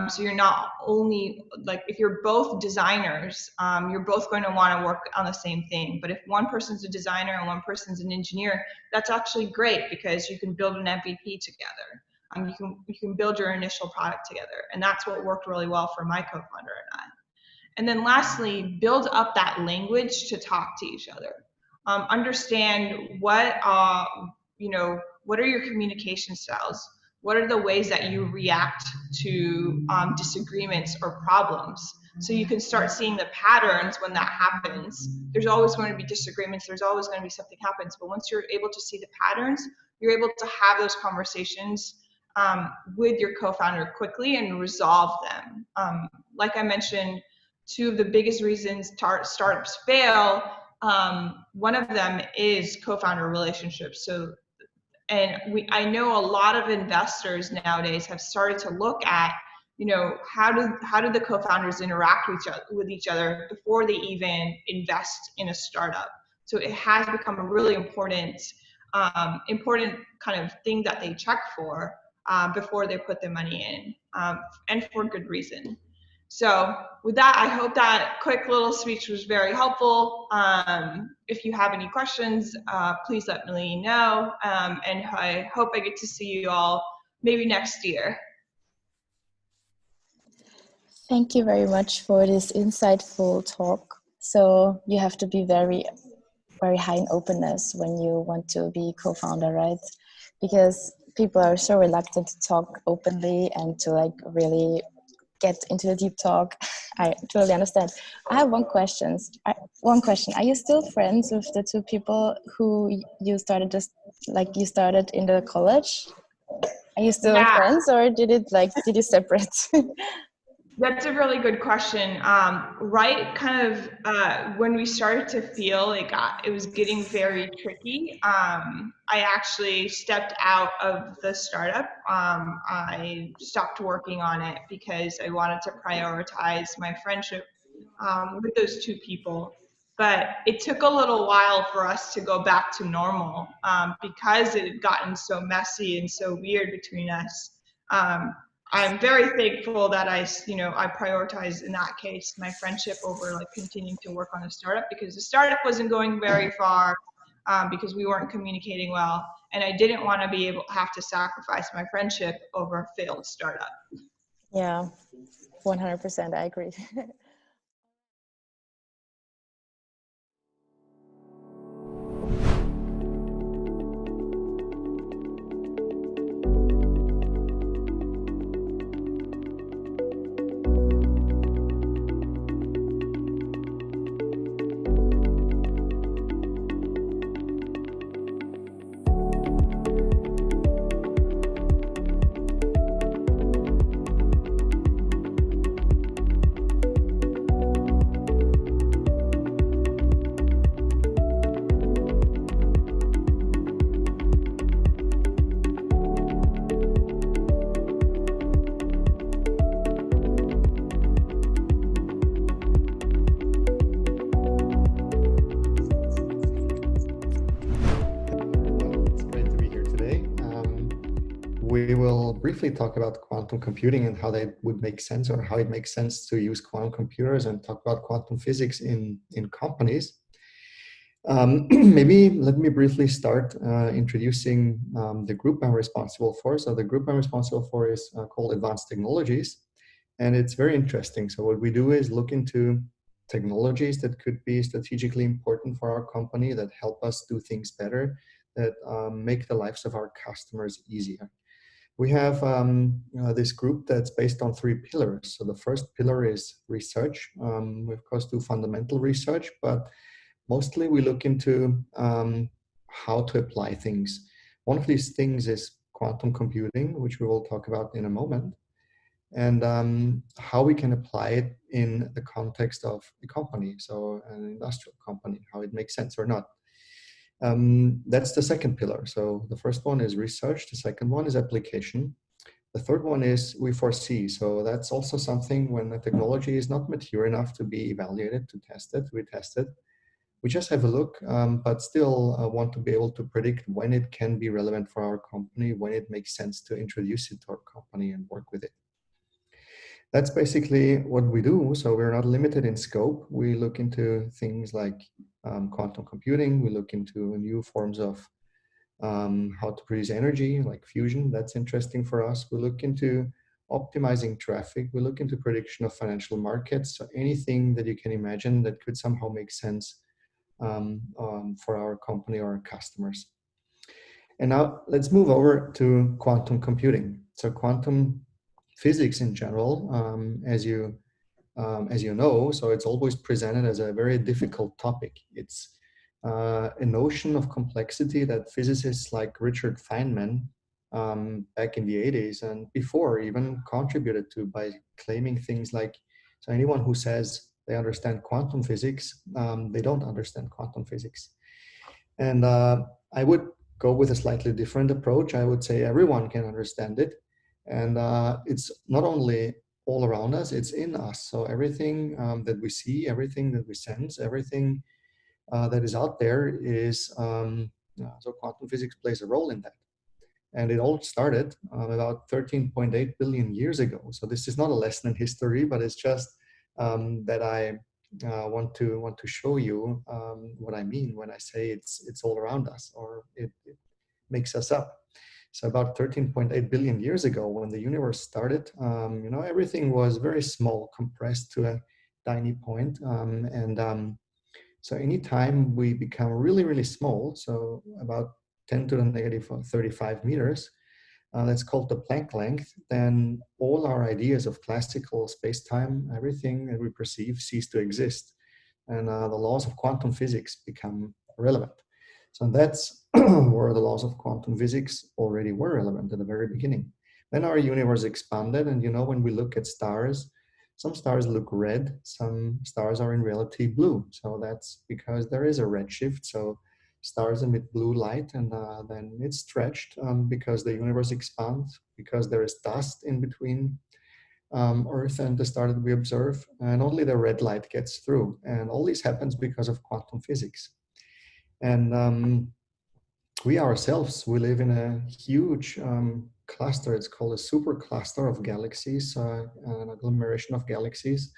Speaker 5: So you're not only, like, if you're both designers, you're both going to want to work on the same thing. But if one person's a designer and one person's an engineer, that's actually great because you can build an MVP together. You can build your initial product together. And that's what worked really well for my co-founder and I. And then lastly, build up that language to talk to each other. Understand what are your communication styles? What are the ways that you react to disagreements or problems? So you can start seeing the patterns when that happens. There's always going to be disagreements. There's always going to be something happens. But once you're able to see the patterns, you're able to have those conversations with your co-founder quickly and resolve them. Like I mentioned, two of the biggest reasons startups fail, one of them is co-founder relationships. So, I know a lot of investors nowadays have started to look at, how do the co-founders interact with each other before they even invest in a startup. So it has become a really important kind of thing that they check for before they put the money in, and for good reason. So with that, I hope that quick little speech was very helpful. If you have any questions, please let me know. And I hope I get to see you all maybe next year.
Speaker 6: Thank you very much for this insightful talk. So you have to be very, very high in openness when you want to be co-founder, right? Because people are so reluctant to talk openly and to really get into the deep talk. I totally understand. I have one question. Are you still friends with the two people who you started you started in the college? Are you still friends, or did you separate?
Speaker 5: That's a really good question. Right, kind of when we started to feel like it was getting very tricky, I actually stepped out of the startup. I stopped working on it because I wanted to prioritize my friendship with those two people. But it took a little while for us to go back to normal because it had gotten so messy and so weird between us. I'm very thankful that I prioritized in that case my friendship over continuing to work on a startup, because the startup wasn't going very far because we weren't communicating well, and I didn't want to have to sacrifice my friendship over a failed startup.
Speaker 6: Yeah, 100%. I agree.
Speaker 7: We will briefly talk about quantum computing and how that would make sense, or how it makes sense to use quantum computers, and talk about quantum physics in companies. Maybe let me briefly start introducing the group I'm responsible for. So the group I'm responsible for is called Advanced Technologies, and it's very interesting. So what we do is look into technologies that could be strategically important for our company, that help us do things better, that make the lives of our customers easier. We have this group that's based on 3 pillars. So the first pillar is research. We of course do fundamental research, but mostly we look into how to apply things. One of these things is quantum computing, which we will talk about in a moment, and how we can apply it in the context of a company, so an industrial company, how it makes sense or not. That's the second pillar. So the first one is research. The second one is application. The third one is we foresee. So that's also something when the technology is not mature enough to be evaluated, to test it, we test it. We just have a look, but still want to be able to predict when it can be relevant for our company, when it makes sense to introduce it to our company and work with it. That's basically what we do. So we're not limited in scope. We look into things like quantum computing. We look into new forms of how to produce energy, like fusion. That's interesting for us. We look into optimizing traffic. We look into prediction of financial markets. So anything that you can imagine that could somehow make sense for our company or our customers. And now let's move over to quantum computing. So quantum physics in general, as you know, so it's always presented as a very difficult topic. It's a notion of complexity that physicists like Richard Feynman back in the 80s and before even contributed to by claiming things like, so anyone who says they understand quantum physics, they don't understand quantum physics. And I would go with a slightly different approach. I would say everyone can understand it. And it's not only all around us, it's in us. So everything that we see, everything that we sense, everything that is out there is, so quantum physics plays a role in that. And it all started about 13.8 billion years ago. So this is not a lesson in history, but it's just that I want to show you what I mean when I say it's all around us, or it makes us up. So about 13.8 billion years ago, when the universe started, everything was very small, compressed to a tiny point. So anytime we become really, really small, so about 10 to the negative 35 meters, that's called the Planck length, then all our ideas of classical space-time, everything that we perceive cease to exist. And the laws of quantum physics become relevant. So that's where the laws of quantum physics already were relevant at the very beginning. Then our universe expanded, and when we look at stars, some stars look red, some stars are in reality blue. So that's because there is a redshift. So stars emit blue light, and then it's stretched because the universe expands, because there is dust in between Earth and the star that we observe, and only the red light gets through. And all this happens because of quantum physics. And we ourselves, we live in a huge cluster. It's called a supercluster of galaxies, an agglomeration of galaxies.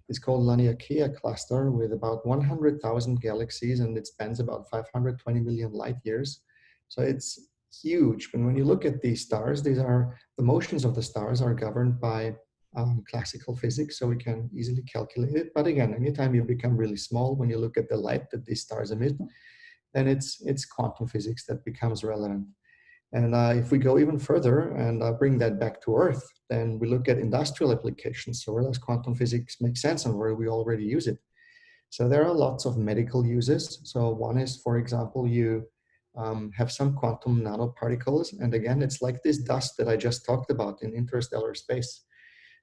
Speaker 7: It's called Laniakea cluster with about 100,000 galaxies, and it spans about 520 million light years. So it's huge. But when you look at these stars, the motions of the stars are governed by classical physics, so we can easily calculate it. But again, anytime you become really small, when you look at the light that these stars emit, then it's quantum physics that becomes relevant. And if we go even further and bring that back to Earth, then we look at industrial applications. So where does quantum physics make sense and where we already use it? So there are lots of medical uses. So one is, for example, you have some quantum nanoparticles. And again, it's like this dust that I just talked about in interstellar space.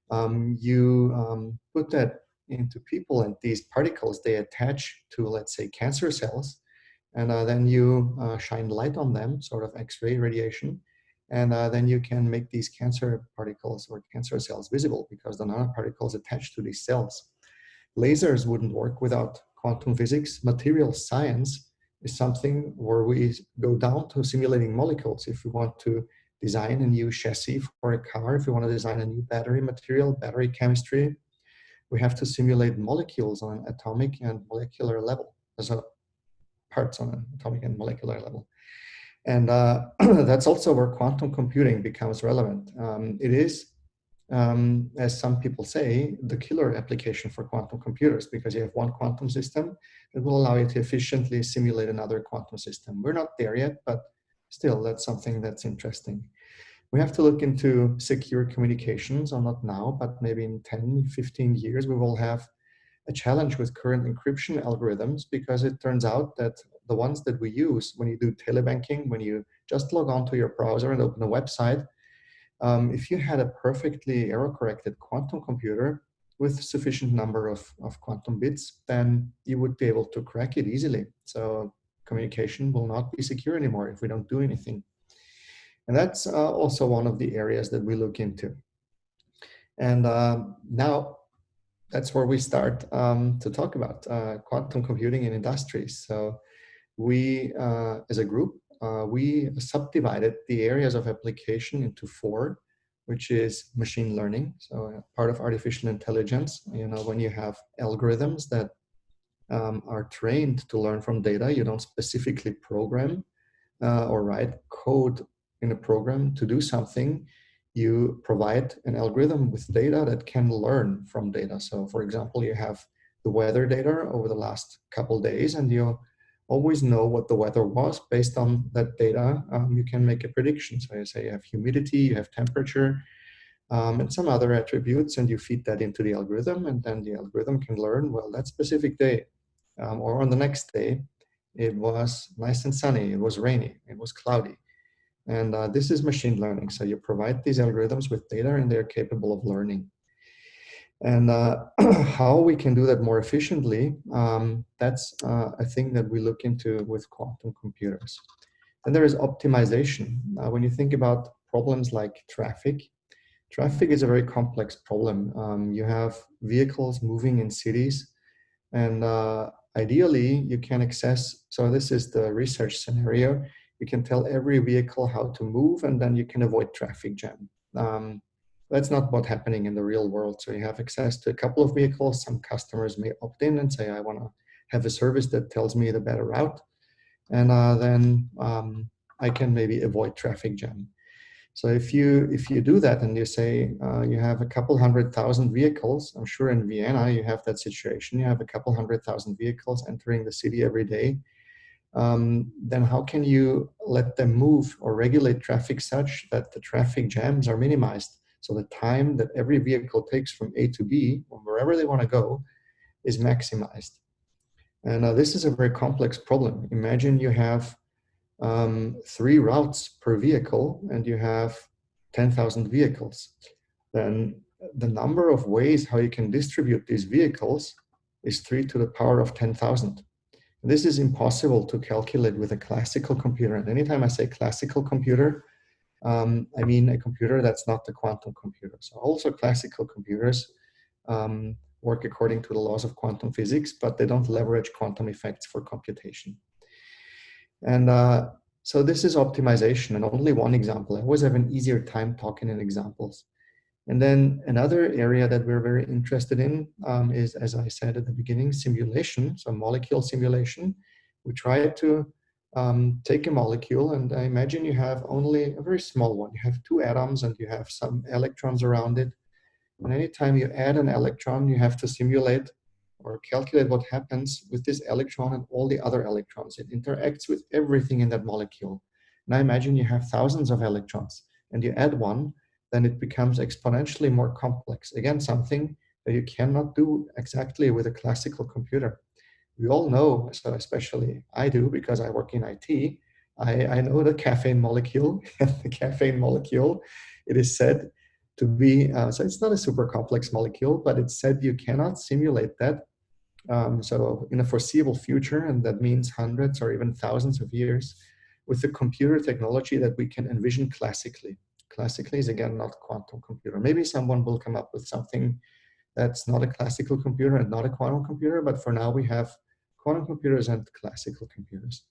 Speaker 7: You put that into people, and these particles, they attach to, let's say, cancer cells. And then you shine light on them, sort of X-ray radiation, and then you can make these cancer particles or cancer cells visible because the nanoparticles attach to these cells. Lasers wouldn't work without quantum physics. Material science is something where we go down to simulating molecules. If we want to design a new chassis for a car, if we want to design a new battery material, battery chemistry, we have to simulate molecules on an atomic and molecular level. So parts on an atomic and molecular level. And that's also where quantum computing becomes relevant. It is, as some people say, the killer application for quantum computers, because you have one quantum system that will allow you to efficiently simulate another quantum system. We're not there yet, but still, that's something that's interesting. We have to look into secure communications, or not now, but maybe in 10, 15 years, we will have a challenge with current encryption algorithms, because it turns out that the ones that we use when you do telebanking, when you just log on to your browser and open a website, if you had a perfectly error-corrected quantum computer with sufficient number of quantum bits, then you would be able to crack it easily. So communication will not be secure anymore if we don't do anything. And that's also one of the areas that we look into. And now that's where we start to talk about quantum computing in industries. So we, as a group, we subdivided the areas of application into 4, which is machine learning. So part of artificial intelligence, you know, when you have algorithms that are trained to learn from data, you don't specifically program or write code in a program to do something. You provide an algorithm with data that can learn from data. So for example, you have the weather data over the last couple days, and you always know what the weather was. Based on that data, you can make a prediction. So you say you have humidity, you have temperature, and some other attributes, and you feed that into the algorithm, and then the algorithm can learn, well, that specific day or on the next day, it was nice and sunny, it was rainy, it was cloudy. And this is machine learning. So you provide these algorithms with data, and they're capable of learning. And how we can do that more efficiently, that's a thing that we look into with quantum computers. And there is optimization. When you think about problems like traffic is a very complex problem. You have vehicles moving in cities, and ideally you can access, so this is the research scenario, you can tell every vehicle how to move, and then you can avoid traffic jam. That's not what's happening in the real world. So you have access to a couple of vehicles. Some customers may opt in and say, I want to have a service that tells me the better route. And then I can maybe avoid traffic jam. So if you do that and you say you have a couple 100,000 vehicles, I'm sure in Vienna you have that situation, you have a couple 100,000 vehicles entering the city every day, then how can you let them move or regulate traffic such that the traffic jams are minimized? So the time that every vehicle takes from A to B, or wherever they want to go, is maximized. And this is a very complex problem. Imagine you have 3 routes per vehicle and you have 10,000 vehicles. Then the number of ways how you can distribute these vehicles is 3 to the power of 10,000. This is impossible to calculate with a classical computer. And anytime I say classical computer, I mean a computer that's not the quantum computer. So also classical computers work according to the laws of quantum physics, but they don't leverage quantum effects for computation. And so this is optimization, and only one example. I always have an easier time talking in examples. And then another area that we're very interested in is, as I said at the beginning, simulation, so molecule simulation. We try to take a molecule, and I imagine you have only a very small one. You have 2 atoms and you have some electrons around it. And anytime you add an electron, you have to simulate or calculate what happens with this electron and all the other electrons. It interacts with everything in that molecule. Now imagine you have thousands of electrons and you add one, then it becomes exponentially more complex. Again, something that you cannot do exactly with a classical computer. We all know, so especially I do because I work in IT, I know the caffeine molecule. The caffeine molecule, it is said to be, so it's not a super complex molecule, but it's said you cannot simulate that. So in a foreseeable future, and that means hundreds or even thousands of years, with the computer technology that we can envision classically. Classically is again not quantum computer. Maybe someone will come up with something that's not a classical computer and not a quantum computer, but for now we have quantum computers and classical computers.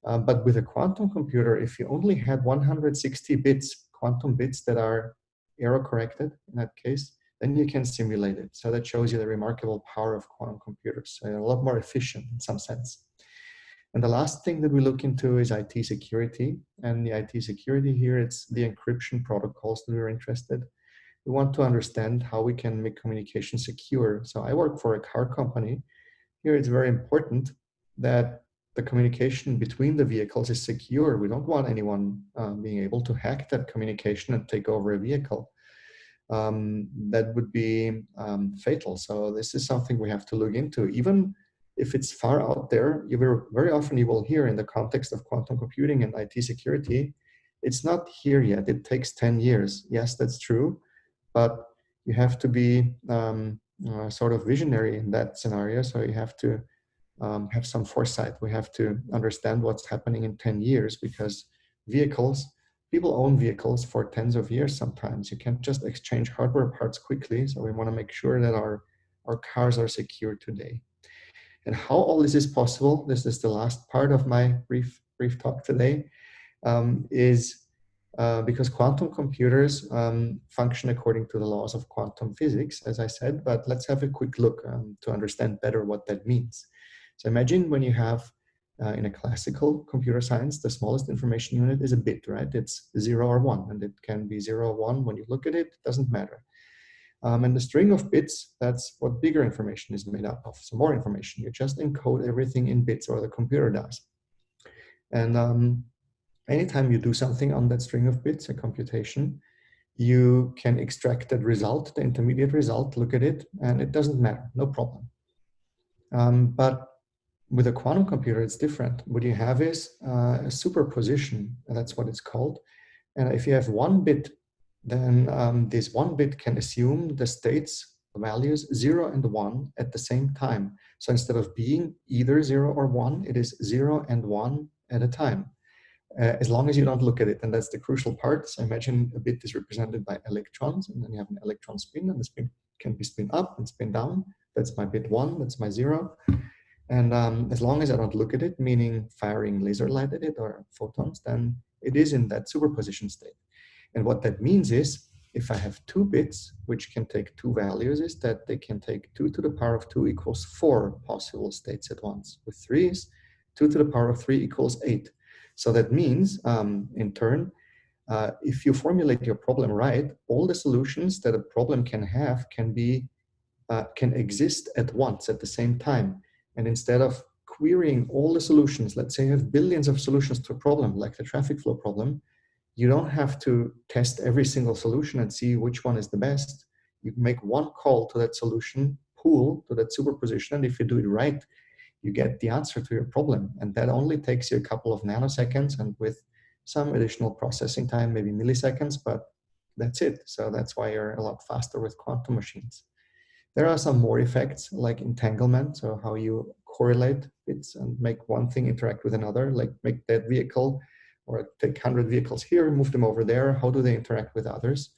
Speaker 7: But with a quantum computer, if you only had 160 bits, quantum bits that are error corrected in that case, then you can simulate it. So that shows you the remarkable power of quantum computers. So a lot more efficient in some sense. And the last thing that we look into is IT security. And the IT security here, it's the encryption protocols that we're interested. We want to understand how we can make communication secure. So I work for a car company. Here it's very important that the communication between the vehicles is secure. We don't want anyone being able to hack that communication and take over a vehicle. That would be fatal. So this is something we have to look into. Even if it's far out there, very often you will hear in the context of quantum computing and IT security, it's not here yet. It takes 10 years. Yes, that's true. But you have to be sort of visionary in that scenario. So you have to have some foresight. We have to understand what's happening in 10 years, because people own vehicles for tens of years sometimes. You can't just exchange hardware parts quickly. So we want to make sure that our cars are secure today. And how all this is possible, this is the last part of my brief talk today, is because quantum computers function according to the laws of quantum physics, as I said, but let's have a quick look to understand better what that means. So imagine when you have, in a classical computer science, the smallest information unit is a bit, right? It's 0 or 1, and it can be 0 or 1. When you look at it doesn't matter. And the string of bits, that's what bigger information is made up of. So more information, you just encode everything in bits, or the computer does. And anytime you do something on that string of bits, a computation, you can extract that result, the intermediate result, look at it, and it doesn't matter, no problem. But with a quantum computer, it's different. What you have is a superposition, and that's what it's called. And if you have one bit, then this one bit can assume the states, values 0 and 1 at the same time. So instead of being either 0 or 1, it is 0 and 1 at a time, as long as you don't look at it. And that's the crucial part. So imagine a bit is represented by electrons, and then you have an electron spin, and the spin can be spin up and spin down. That's my bit 1, that's my 0. And as long as I don't look at it, meaning firing laser light at it or photons, then it is in that superposition state. And what that means is, if I have 2 bits, which can take 2 values, is that they can take 2 to the power of 2 equals 4 possible states at once. With 3s, 2 to the power of 3 equals 8. So that means, in turn, if you formulate your problem right, all the solutions that a problem can have can exist at once, at the same time. And instead of querying all the solutions, let's say you have billions of solutions to a problem, like the traffic flow problem, you don't have to test every single solution and see which one is the best. You make one call to that solution pool, to that superposition, and if you do it right, you get the answer to your problem. And that only takes you a couple of nanoseconds, and with some additional processing time, maybe milliseconds, but that's it. So that's why you're a lot faster with quantum machines. There are some more effects like entanglement, so how you correlate bits and make one thing interact with another, like make that vehicle or take 100 vehicles here, move them over there. How do they interact with others?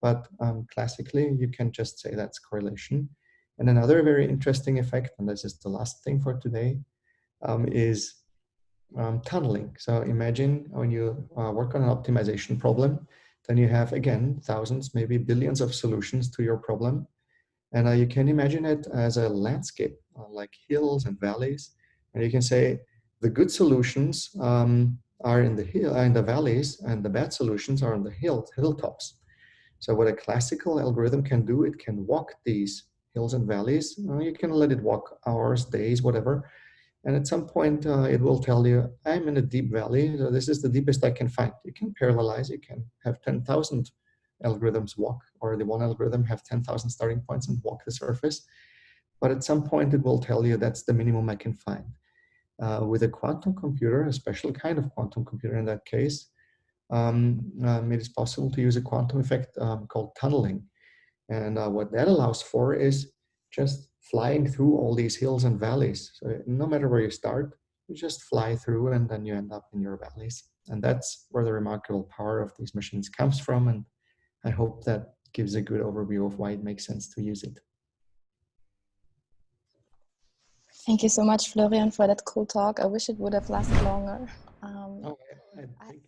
Speaker 7: But classically, you can just say that's correlation. And another very interesting effect, and this is the last thing for today, is tunneling. So imagine when you work on an optimization problem, then you have, again, thousands, maybe billions of solutions to your problem. And you can imagine it as a landscape, like hills and valleys. And you can say the good solutions are in the valleys, and the bad solutions are on the hilltops. So what a classical algorithm can do, it can walk these hills and valleys. You can let it walk hours, days, whatever. And at some point, it will tell you, I'm in a deep valley. So this is the deepest I can find. You can parallelize. You can have 10,000 algorithms walk, or the one algorithm have 10,000 starting points and walk the surface. But at some point, it will tell you that's the minimum I can find. With a quantum computer, a special kind of quantum computer in that case, it is possible to use a quantum effect called tunneling. And what that allows for is just flying through all these hills and valleys. So no matter where you start, you just fly through and then you end up in your valleys. And that's where the remarkable power of these machines comes from. And I hope that gives a good overview of why it makes sense to use it.
Speaker 6: Thank you so much, Florian, for that cool talk. I wish it would have lasted longer.
Speaker 7: I think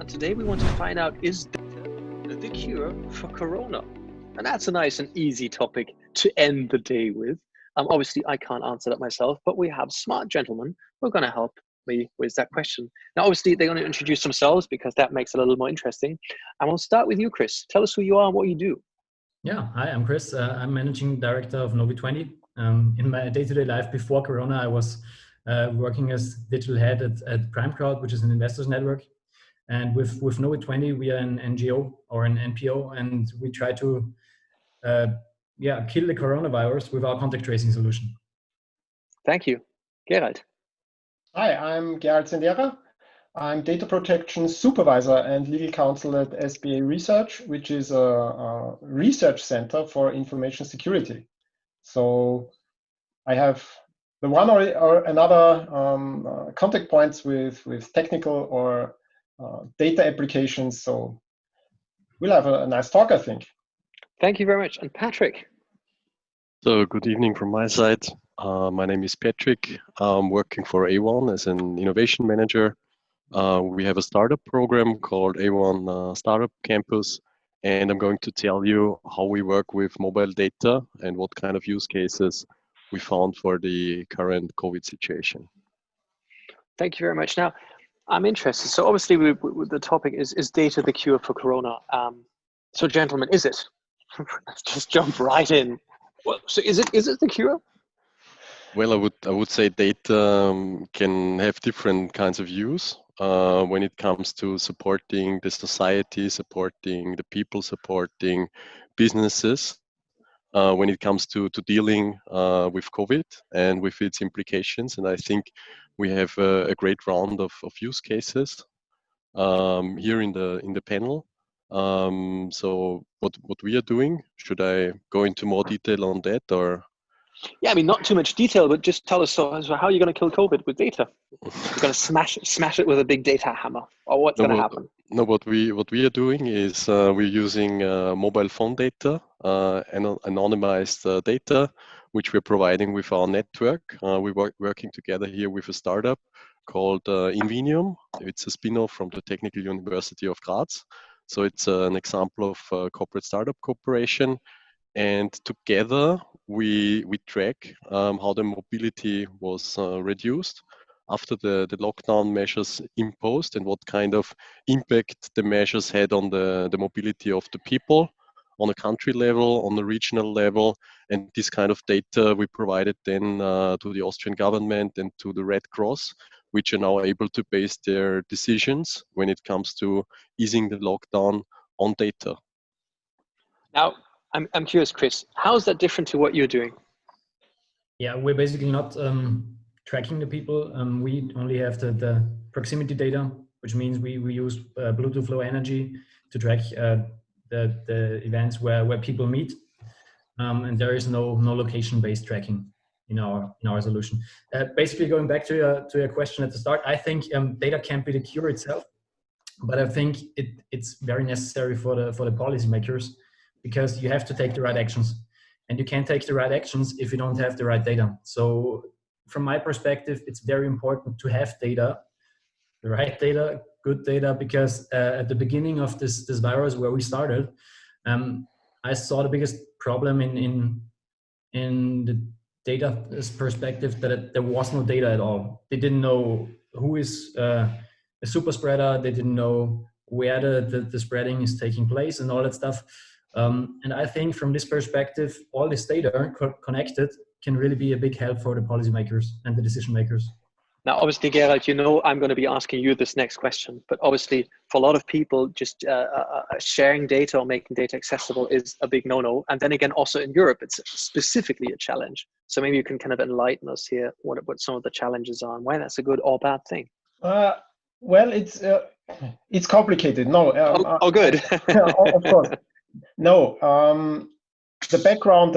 Speaker 8: Today we want to find out, is data the cure for Corona? And that's a nice and easy topic to end the day with. Obviously, I can't answer that myself, but we have smart gentlemen who are going to help me with that question. Now, obviously, they're going to introduce themselves because that makes it a little more interesting. And we'll start with you, Chris. Tell us who you are and what you do.
Speaker 9: Yeah, hi, I'm Chris. I'm managing director of Novi20. In my day-to-day life before Corona, I was working as digital head at Prime Crowd, which is an investors network. And with Novi20, we are an NGO or an NPO, and we try to kill the coronavirus with our contact tracing solution.
Speaker 8: Thank you. Gerald.
Speaker 10: Hi, I'm Gerald Sendera. I'm data protection supervisor and legal counsel at SBA Research, which is a research center for information security. So I have the one or another contact points with technical or data applications. So we'll have a nice talk, I think.
Speaker 8: Thank you very much. And Patrick.
Speaker 11: So good evening from my side. My name is Patrick. I'm working for A1 as an innovation manager. We have a startup program called A1 Startup Campus, and I'm going to tell you how we work with mobile data and what kind of use cases we found for the current COVID situation.
Speaker 8: Thank you very much. Now, I'm interested. So obviously the topic is data the cure for Corona? So gentlemen, is it? Let's just jump right in. Well, so is it the cure?
Speaker 11: Well, I would say data can have different kinds of use when it comes to supporting the society, supporting the people, supporting businesses. When it comes to dealing with COVID and with its implications, and I think we have a great round of use cases here in the panel. So what we are doing, should I go into more detail on that, or?
Speaker 8: Yeah, I mean, not too much detail, but just tell us, so how are you going to kill COVID with data? You're going to smash it with a big data hammer, or what's going to happen?
Speaker 11: No, what we are doing is we're using mobile phone data, anonymized data, which we're providing with our network. We're working together here with a startup called Invenium. It's a spin-off from the Technical University of Graz. So it's an example of corporate startup cooperation. And together we track how the mobility was reduced after the lockdown measures imposed, and what kind of impact the measures had on the mobility of the people on a country level, on the regional level. And this kind of data we provided then to the Austrian government and to the Red Cross, which are now able to base their decisions when it comes to easing the lockdown on data.
Speaker 8: Now, I'm curious, Chris, how is that different to what you're doing?
Speaker 9: Yeah, we're basically not tracking the people. We only have the proximity data, which means we use Bluetooth Low Energy to track the events where people meet. And there is no location-based tracking in our solution. Basically, going back to your question at the start, I think data can't be the cure itself, but I think it's very necessary for the policymakers, because you have to take the right actions, and you can't take the right actions if you don't have the right data. So from my perspective, it's very important to have data, the right data, good data, because at the beginning of this virus where we started, I saw the biggest problem in the data perspective that there was no data at all. They didn't know who is a super spreader. They didn't know where the spreading is taking place and all that stuff. And I think from this perspective, all this data connected can really be a big help for the policymakers and the decision makers.
Speaker 8: Now, obviously, Gerald, I'm going to be asking you this next question, but obviously for a lot of people, just sharing data or making data accessible is a big no-no. And then again, also in Europe, it's specifically a challenge. So maybe you can kind of enlighten us here what some of the challenges are and why that's a good or bad thing.
Speaker 10: Well, it's complicated. No.
Speaker 8: Good.
Speaker 10: Of course. No. The background,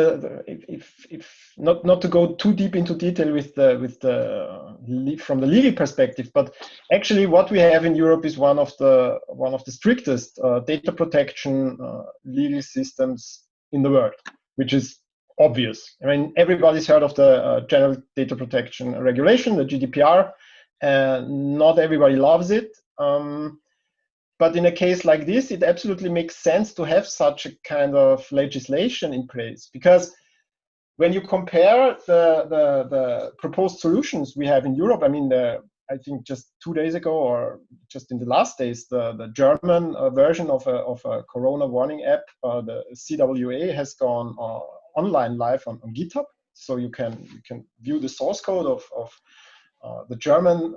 Speaker 10: if not to go too deep into detail with from the legal perspective, but actually what we have in Europe is one of the strictest data protection legal systems in the world, which is obvious. I mean, everybody's heard of the General Data Protection Regulation, the GDPR, and not everybody loves it. But in a case like this, it absolutely makes sense to have such a kind of legislation in place, because when you compare the proposed solutions we have in Europe, I mean, I think just 2 days ago or just in the last days, the German version of a corona warning app, the CWA, has gone online live on GitHub. So you can view the source code of the German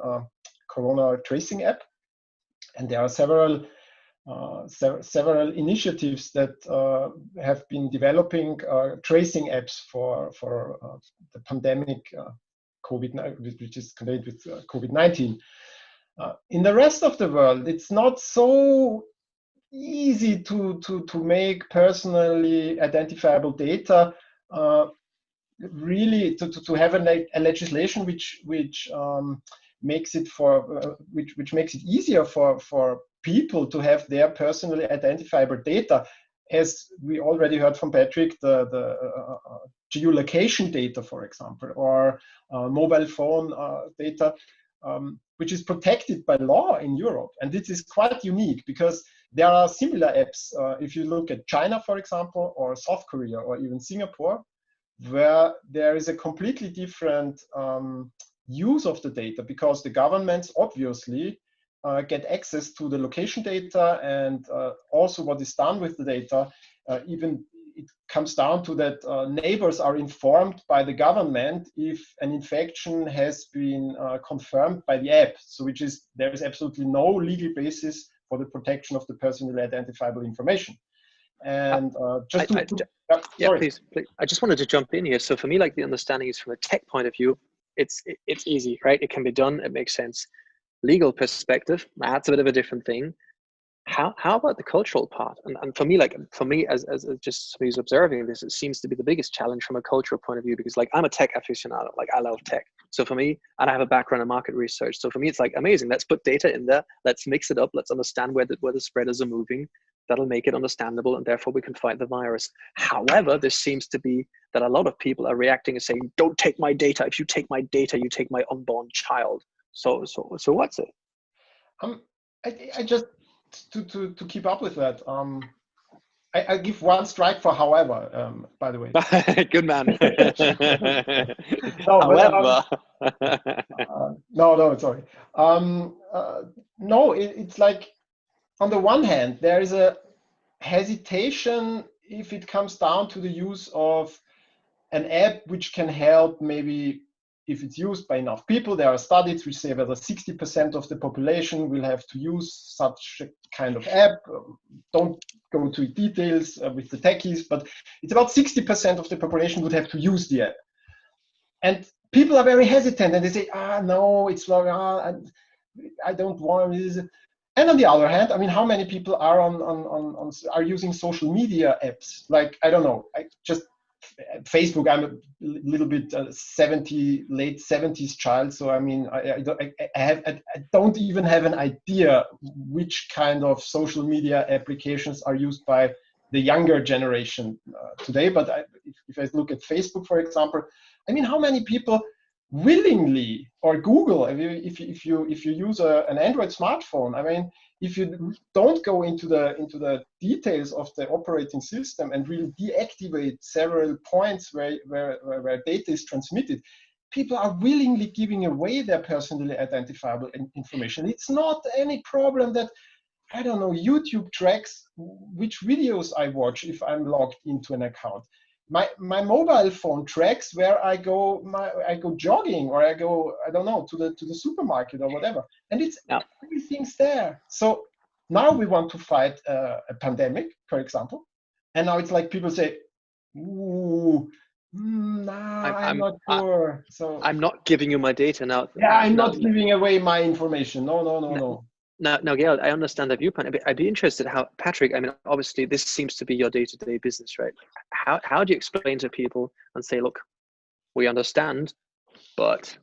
Speaker 10: corona tracing app. And there are several initiatives that have been developing tracing apps for the pandemic COVID, which is connected with COVID-19. In the rest of the world, it's not so easy to make personally identifiable data really to have a legislation which makes it which makes it easier for people to have their personally identifiable data. As we already heard from Patrick, the geolocation data, for example, or mobile phone data, which is protected by law in Europe. And this is quite unique because there are similar apps. If you look at China, for example, or South Korea, or even Singapore, where there is a completely different use of the data, because the governments obviously get access to the location data, and also what is done with the data. Even it comes down to that neighbors are informed by the government if an infection has been confirmed by the app. So there is absolutely no legal basis for the protection of the personally identifiable information. And
Speaker 8: please. I just wanted to jump in here. So for me, like, the understanding is, from a tech point of view, it's easy, right? It can be done. It makes sense. Legal perspective, that's a bit of a different thing. How about the cultural part? And for me, as just somebody who's observing this, it seems to be the biggest challenge from a cultural point of view, because, like, I'm a tech aficionado, like, I love tech. So for me, and I have a background in market research. So for me, it's like, amazing. Let's put data in there. Let's mix it up. Let's understand where the spreaders are moving. That'll make it understandable, and therefore we can fight the virus. However, this seems to be that a lot of people are reacting and saying, don't take my data. If you take my data, you take my unborn child. So what's it?
Speaker 10: I just, to keep up with that, I give one strike for however, by the way.
Speaker 8: Good man.
Speaker 10: No,
Speaker 8: however.
Speaker 10: No, sorry. No, it's like, on the one hand, there is a hesitation if it comes down to the use of an app which can help, maybe if it's used by enough people. There are studies which say whether 60% of the population will have to use such a kind of app. Don't go to details with the techies, but it's about 60% of the population would have to use the app. And people are very hesitant, and they say, no, it's I don't want this. And on the other hand, I mean, how many people are are using social media apps? Like, I don't know, Facebook. I'm a little bit late 70s child, so I mean, I don't even have an idea which kind of social media applications are used by the younger generation today. But if I look at Facebook, for example, I mean, how many people willingly, or Google, if you use an Android smartphone, I mean, if you don't go into the details of the operating system and really deactivate several points where data is transmitted, people are willingly giving away their personally identifiable information. It's not any problem that, I don't know, YouTube tracks which videos I watch if I'm logged into an account. My mobile phone tracks where I go jogging, or I go, I don't know, to the supermarket or whatever, and everything's there. So now we want to fight a pandemic, for example, and now it's like people say, "Ooh, I'm not sure." So
Speaker 8: I'm not giving you my data now.
Speaker 10: Yeah, I'm not giving away my information. No.
Speaker 8: Now, Gail, I understand that viewpoint. I'd be interested how, Patrick, I mean, obviously this seems to be your day-to-day business, right? How do you explain to people and say, look, we understand, but...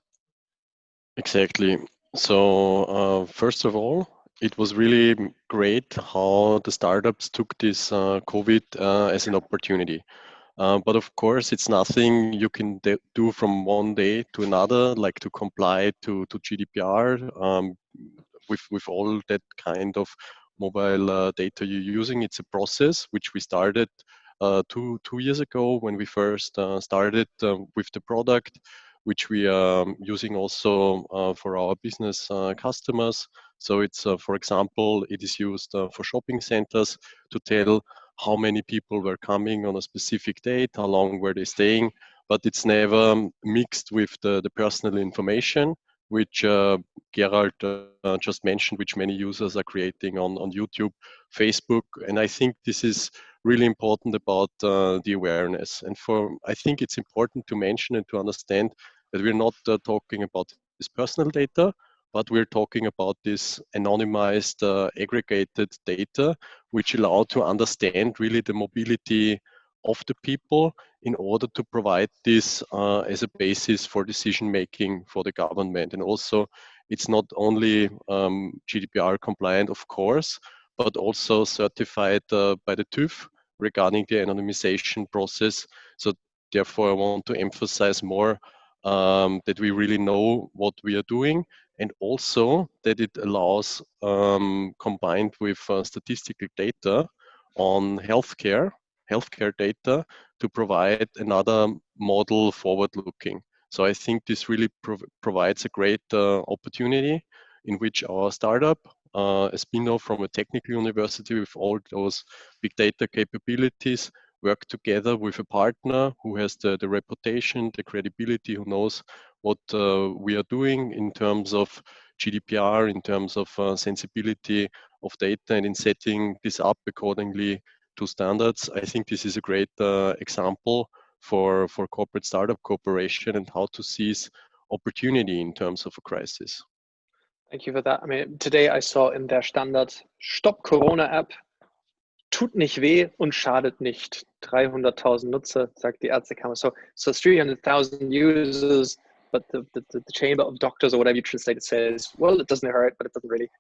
Speaker 11: Exactly. So first of all, it was really great how the startups took this COVID as an opportunity. But of course, it's nothing you can do from one day to another, like to comply to GDPR with all that kind of mobile data you're using. It's a process which we started 2 years ago when we first started with the product, which we are using also for our business customers. So it's, for example, it is used for shopping centers to tell how many people were coming on a specific date, how long were they staying, but it's never mixed with the personal information, which Gerald just mentioned, which many users are creating on YouTube, Facebook. And I think this is really important about the awareness. And I think it's important to mention and to understand that we're not talking about this personal data, but we're talking about this anonymized, aggregated data, which allow to understand really the mobility of the people in order to provide this as a basis for decision making for the government. And also, it's not only GDPR compliant, of course, but also certified by the TÜV regarding the anonymization process. So therefore, I want to emphasize more that we really know what we are doing, and also that it allows, combined with statistical data on healthcare data, to provide another model forward-looking. So I think this really provides a great opportunity in which our startup, a spin-off from a technical university with all those big data capabilities, work together with a partner who has the reputation, the credibility, who knows what we are doing in terms of GDPR, in terms of sensibility of data, and in setting this up accordingly to standards. I think this is a great example for corporate startup cooperation and how to seize opportunity in terms of a crisis.
Speaker 8: Thank you for that. I mean, today I saw in der Standard Stop Corona App, tut nicht weh und schadet nicht. 300.000 Nutzer, sagt die Ärztekammer. So 300,000 users, but the Chamber of Doctors or whatever you translate it says, well, it doesn't hurt, but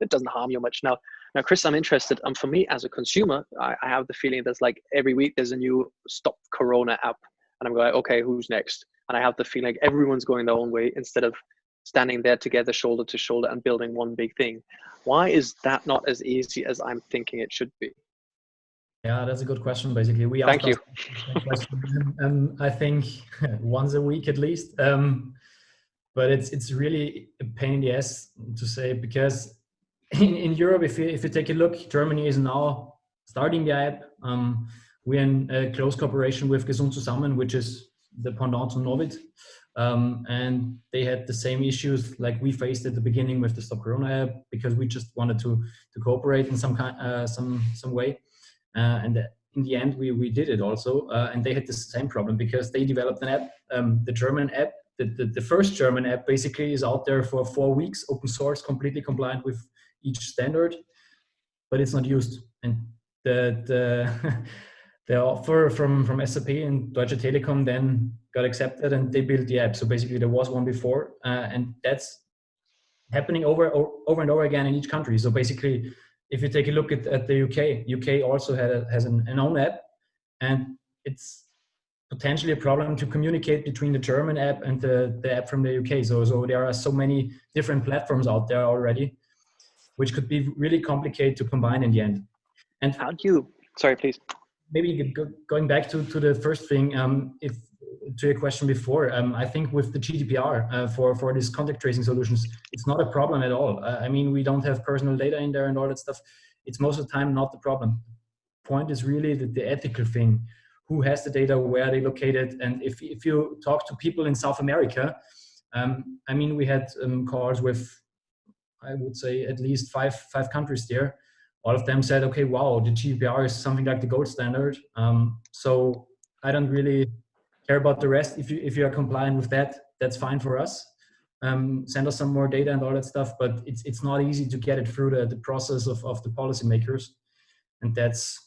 Speaker 8: it doesn't harm you much. Now, Chris, I'm interested. For me as a consumer, I have the feeling there's like every week there's a new Stop Corona app, and I'm going, okay, who's next? And I have the feeling like everyone's going their own way instead of standing there together, shoulder to shoulder, and building one big thing. Why is that not as easy as I'm thinking it should be?
Speaker 9: Yeah, that's a good question. Basically, we
Speaker 8: Thank you.
Speaker 9: I think once a week at least. But it's really a pain in the ass to say, because in Europe, if you take a look, Germany is now starting the app. We're in a close cooperation with Gesund Zusammen, which is the pendant to Novit. And they had the same issues like we faced at the beginning with the Stop Corona app, because we just wanted to cooperate in some way. And in the end, we did it also. And they had the same problem because they developed an app, the German app. The first German app basically is out there for 4 weeks, open source, completely compliant with each standard, but it's not used. And the offer from SAP and Deutsche Telekom then got accepted, and they built the app. So basically there was one before, and that's happening over and over again in each country. So basically, if you take a look at the UK also has an own app, and it's potentially a problem to communicate between the German app and the app from the UK. So there are so many different platforms out there already, which could be really complicated to combine in the end. And
Speaker 8: how do you, sorry, please.
Speaker 9: Maybe going back to the first thing, if to your question before, I think with the GDPR for these contact tracing solutions, it's not a problem at all. I mean, we don't have personal data in there and all that stuff. It's most of the time not the problem. Point is really the ethical thing. Who has the data, where are they located? And if you talk to people in South America, I mean, we had calls with, I would say, at least five countries there. All of them said, okay, wow, the GDPR is something like the gold standard. So I don't really care about the rest. If you are compliant with that, that's fine for us. Send us some more data and all that stuff, but it's not easy to get it through the process of the policymakers, and that's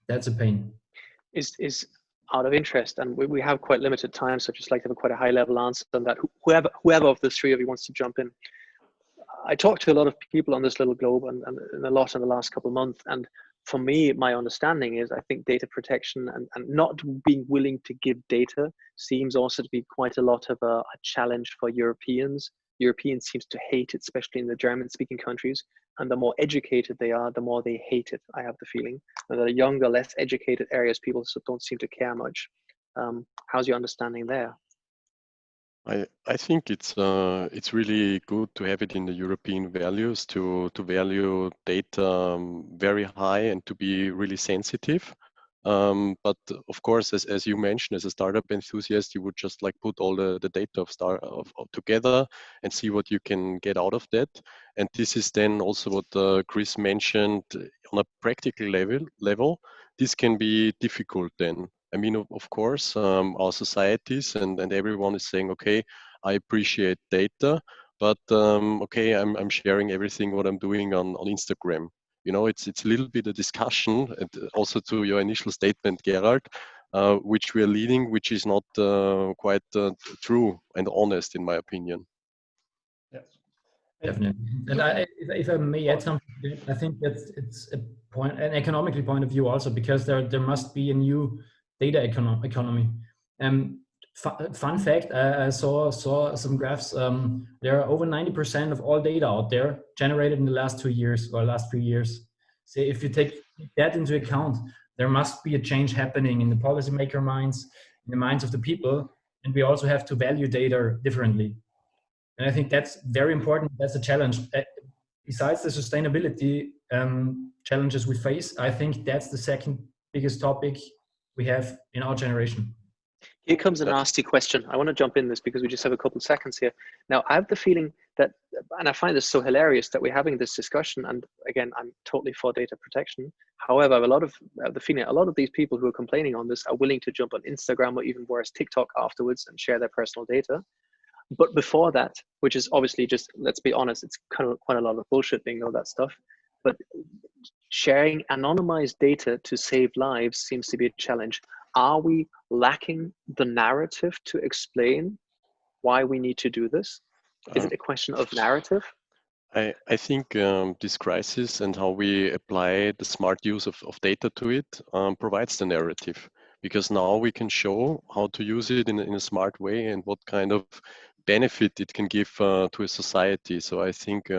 Speaker 9: a pain.
Speaker 8: Is out of interest, and we have quite limited time, so I'd just like to have quite a high level answer on that. Whoever of the three of you wants to jump in. I talked to a lot of people on this little globe and a lot in the last couple of months, and for me, my understanding is I think data protection and not being willing to give data seems also to be quite a lot of a challenge for Europeans Europeans seems to hate it, especially in the German-speaking countries. And the more educated they are, the more they hate it, I have the feeling. And the younger, less educated areas, people don't seem to care much. How's your understanding there?
Speaker 11: I think it's really good to have it in the European values to value data very high and to be really sensitive. But of course, as you mentioned, as a startup enthusiast, you would just like put all the data of together and see what you can get out of that. And this is then also what Chris mentioned on a practical level. This can be difficult then. I mean, of course, our societies and everyone is saying, okay, I appreciate data, but okay, I'm sharing everything what I'm doing on Instagram. You know, it's a little bit a discussion, and also to your initial statement, Gerald, which we are leading, which is not quite true and honest, in my opinion.
Speaker 10: Yes.
Speaker 9: Definitely. And if I may add something, I think that it's an economically point of view also, because there must be a new data economy. Fun fact, I saw some graphs. There are over 90% of all data out there generated in the last 2 years or last 3 years. So if you take that into account, there must be a change happening in the policymaker minds, in the minds of the people, and we also have to value data differently. And I think that's very important. That's a challenge. Besides the sustainability challenges we face, I think that's the second biggest topic we have in our generation.
Speaker 8: Here comes a nasty question. I want to jump in this because we just have a couple of seconds here. Now, I have the feeling that, and I find this so hilarious that we're having this discussion, and again, I'm totally for data protection. However, I have the feeling a lot of these people who are complaining on this are willing to jump on Instagram or even worse, TikTok afterwards and share their personal data. But before that, which is obviously just, let's be honest, it's kind of quite a lot of bullshit being all that stuff. But sharing anonymized data to save lives seems to be a challenge. Are we lacking the narrative to explain why we need to do this? Is it a question of narrative?
Speaker 11: I think this crisis and how we apply the smart use of data to it provides the narrative, because now we can show how to use it in a smart way and what kind of benefit it can give to a society. So I think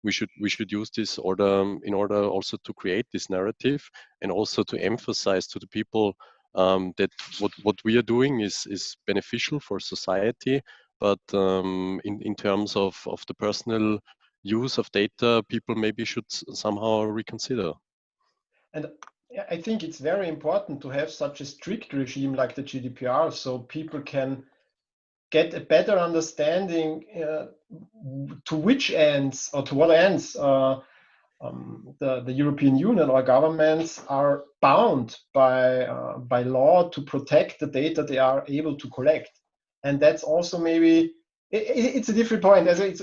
Speaker 11: we should use this in order also to create this narrative and also to emphasize to the people that what we are doing is beneficial for society, but in terms of the personal use of data, people maybe should somehow reconsider.
Speaker 10: And I think it's very important to have such a strict regime like the GDPR, so people can get a better understanding to which ends or to what ends the European Union or governments are bound by law to protect the data they are able to collect. And that's also maybe, it's a different point, as it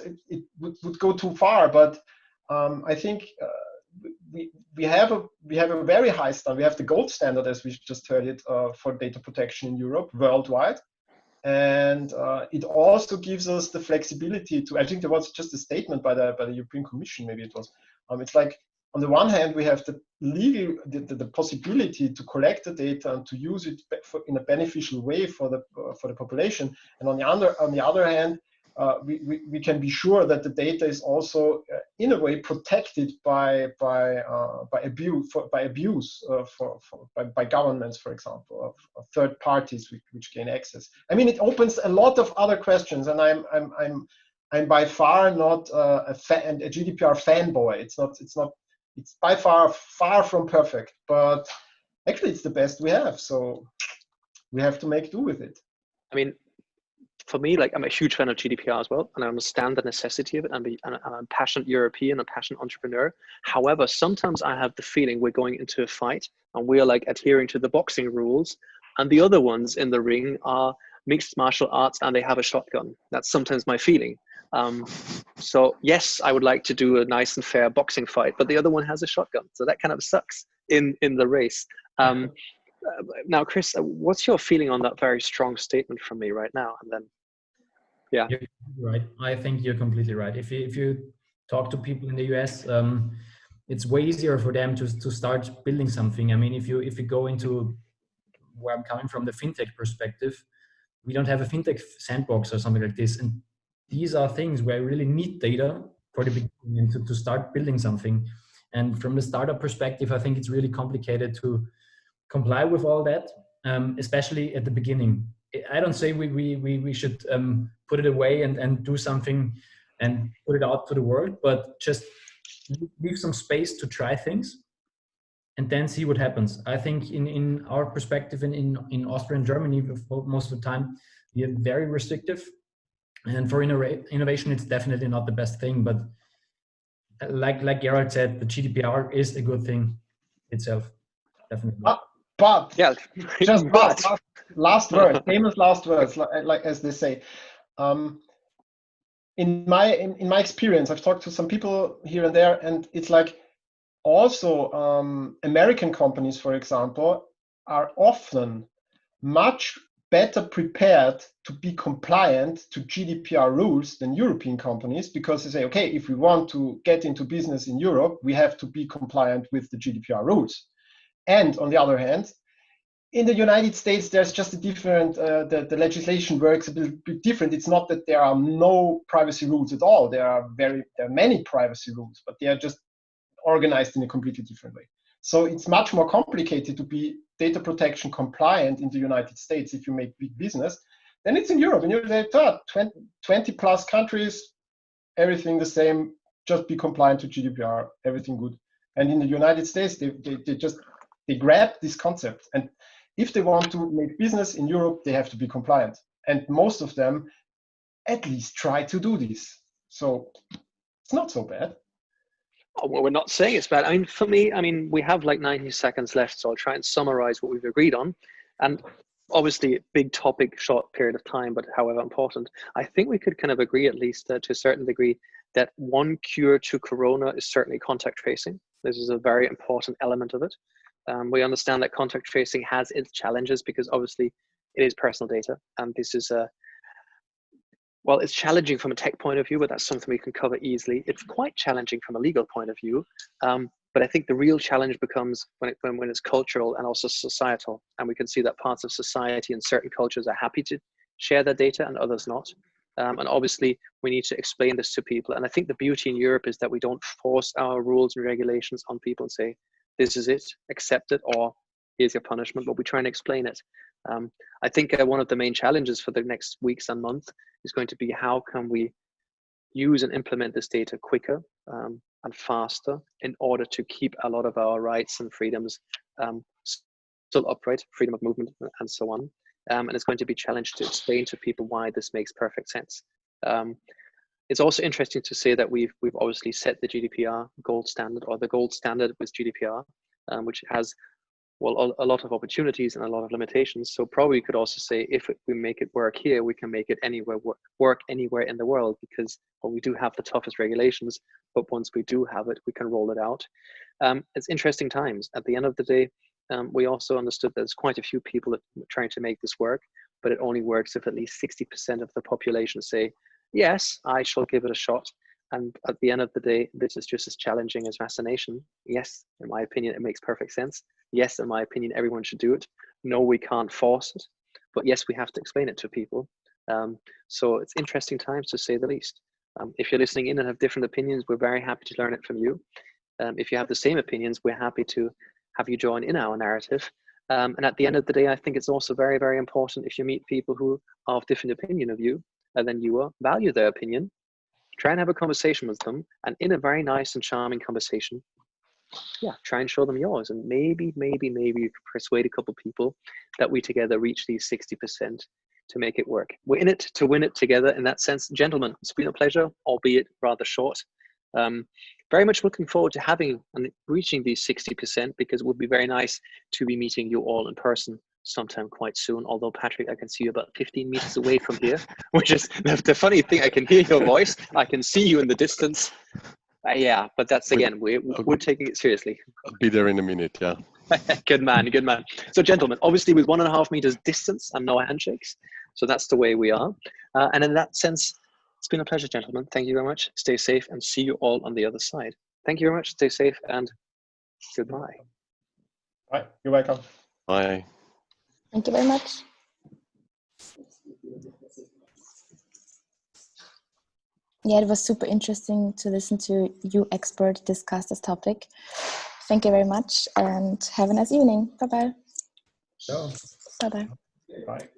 Speaker 10: would go too far, but I think we have a very high standard. We have the gold standard, as we just heard it, for data protection in Europe, worldwide. And it also gives us the flexibility to, I think there was just a statement by the European Commission, maybe it was, it's like, on the one hand, we have the legal, the possibility to collect the data and to use it in a beneficial way for the population. And on the other hand, we can be sure that the data is also in a way protected by abuse by governments, for example, of third parties which gain access. I mean, it opens a lot of other questions, and I'm by far not a GDPR fanboy. It's by far from perfect, but actually it's the best we have. So we have to make do with it.
Speaker 8: I mean, for me, like, I'm a huge fan of GDPR as well, and I understand the necessity of it. I'm a passionate European, a passionate entrepreneur. However, sometimes I have the feeling we're going into a fight and we are like adhering to the boxing rules, and the other ones in the ring are mixed martial arts and they have a shotgun. That's sometimes my feeling. So yes, I would like to do a nice and fair boxing fight, but the other one has a shotgun, so that kind of sucks in the race. Now, Chris, what's your feeling on that very strong statement from me right now? And then, yeah,
Speaker 9: you're right. I think you're completely right. If you talk to people in the US, it's way easier for them to start building something. I mean, if you go into where I'm coming from, the fintech perspective, we don't have a fintech sandbox or something like this, and these are things where I really need data for the beginning and to start building something. And from the startup perspective, I think it's really complicated to comply with all that, especially at the beginning. I don't say we should put it away and do something and put it out to the world, but just leave some space to try things and then see what happens. I think in our perspective in Austria and Germany, most of the time, we are very restrictive. And for innovation, it's definitely not the best thing. But like Gerald said, the GDPR is a good thing itself, definitely.
Speaker 10: But
Speaker 8: yeah,
Speaker 10: just last word, famous last words, like as they say. In my experience, I've talked to some people here and there, and it's like also American companies, for example, are often much better prepared to be compliant to GDPR rules than European companies, because they say, okay, if we want to get into business in Europe, we have to be compliant with the GDPR rules. And on the other hand, in the United States, there's just a different, the legislation works a bit different. It's not that there are no privacy rules at all. There are many privacy rules, but they are just organized in a completely different way. So it's much more complicated to be data protection compliant in the United States if you make big business than it's in Europe. In Europe, 20 plus countries, everything the same, just be compliant to GDPR, everything good. And in the United States, they grab this concept. And if they want to make business in Europe, they have to be compliant. And most of them at least try to do this. So it's not so bad.
Speaker 8: Oh, well, we're not saying it's bad. I mean, for me, we have like 90 seconds left, so I'll try and summarize what we've agreed on. And obviously, big topic, short period of time, but however important. I think we could kind of agree, at least to a certain degree, that one cure to Corona is certainly contact tracing. This is a very important element of it. We understand that contact tracing has its challenges because obviously it is personal data, and this is well, it's challenging from a tech point of view, but that's something we can cover easily. It's quite challenging from a legal point of view, but I think the real challenge becomes when it's cultural and also societal, and we can see that parts of society and certain cultures are happy to share their data and others not. And obviously, we need to explain this to people. And I think the beauty in Europe is that we don't force our rules and regulations on people and say, this is it, accept it, or here's your punishment, but we try and explain it. I think one of the main challenges for the next weeks and months is going to be how can we use and implement this data quicker and faster in order to keep a lot of our rights and freedoms still upright, freedom of movement and so on. And it's going to be challenged to explain to people why this makes perfect sense. It's also interesting to say that we've obviously set the GDPR gold standard, or the gold standard with GDPR, which has, well, a lot of opportunities and a lot of limitations. So probably could also say, if we make it work here, we can make it anywhere work anywhere in the world, because well, we do have the toughest regulations, but once we do have it, we can roll it out. It's interesting times. At the end of the day, we also understood there's quite a few people that are trying to make this work, but it only works if at least 60% of the population say, yes, I shall give it a shot. And at the end of the day, this is just as challenging as vaccination. Yes, in my opinion, it makes perfect sense. Yes, in my opinion, everyone should do it. No, we can't force it. But yes, we have to explain it to people. So it's interesting times, to say the least. If you're listening in and have different opinions, we're very happy to learn it from you. If you have the same opinions, we're happy to have you join in our narrative. And at the end of the day, I think it's also very, very important, if you meet people who are of different opinion of you, than you are, value their opinion, try and have a conversation with them, and in a very nice and charming conversation, try and show them yours, and maybe you can persuade a couple people that we together reach these 60% to make it work. We're in it to win it together in that sense. Gentlemen, it's been a pleasure, albeit rather short. Very much looking forward to having and reaching these 60%, because it would be very nice to be meeting you all in person sometime quite soon. Although, Patrick, I can see you about 15 meters away from here, which is the funny thing. I can hear your voice. I can see you in the distance. Yeah, but that's, again, we're taking it seriously.
Speaker 11: I'll be there in a minute, yeah.
Speaker 8: Good man. So, gentlemen, obviously with 1.5 meters distance and no handshakes. So that's the way we are. And in that sense, it's been a pleasure, gentlemen. Thank you very much. Stay safe, and see you all on the other side. Thank you very much. Stay safe, and goodbye.
Speaker 10: Bye. You're welcome.
Speaker 11: Bye.
Speaker 6: Thank you very much. Yeah, it was super interesting to listen to you expert discuss this topic. Thank you very much and have a nice evening. Bye-bye.
Speaker 9: Ciao.
Speaker 6: Bye-bye.
Speaker 10: Bye.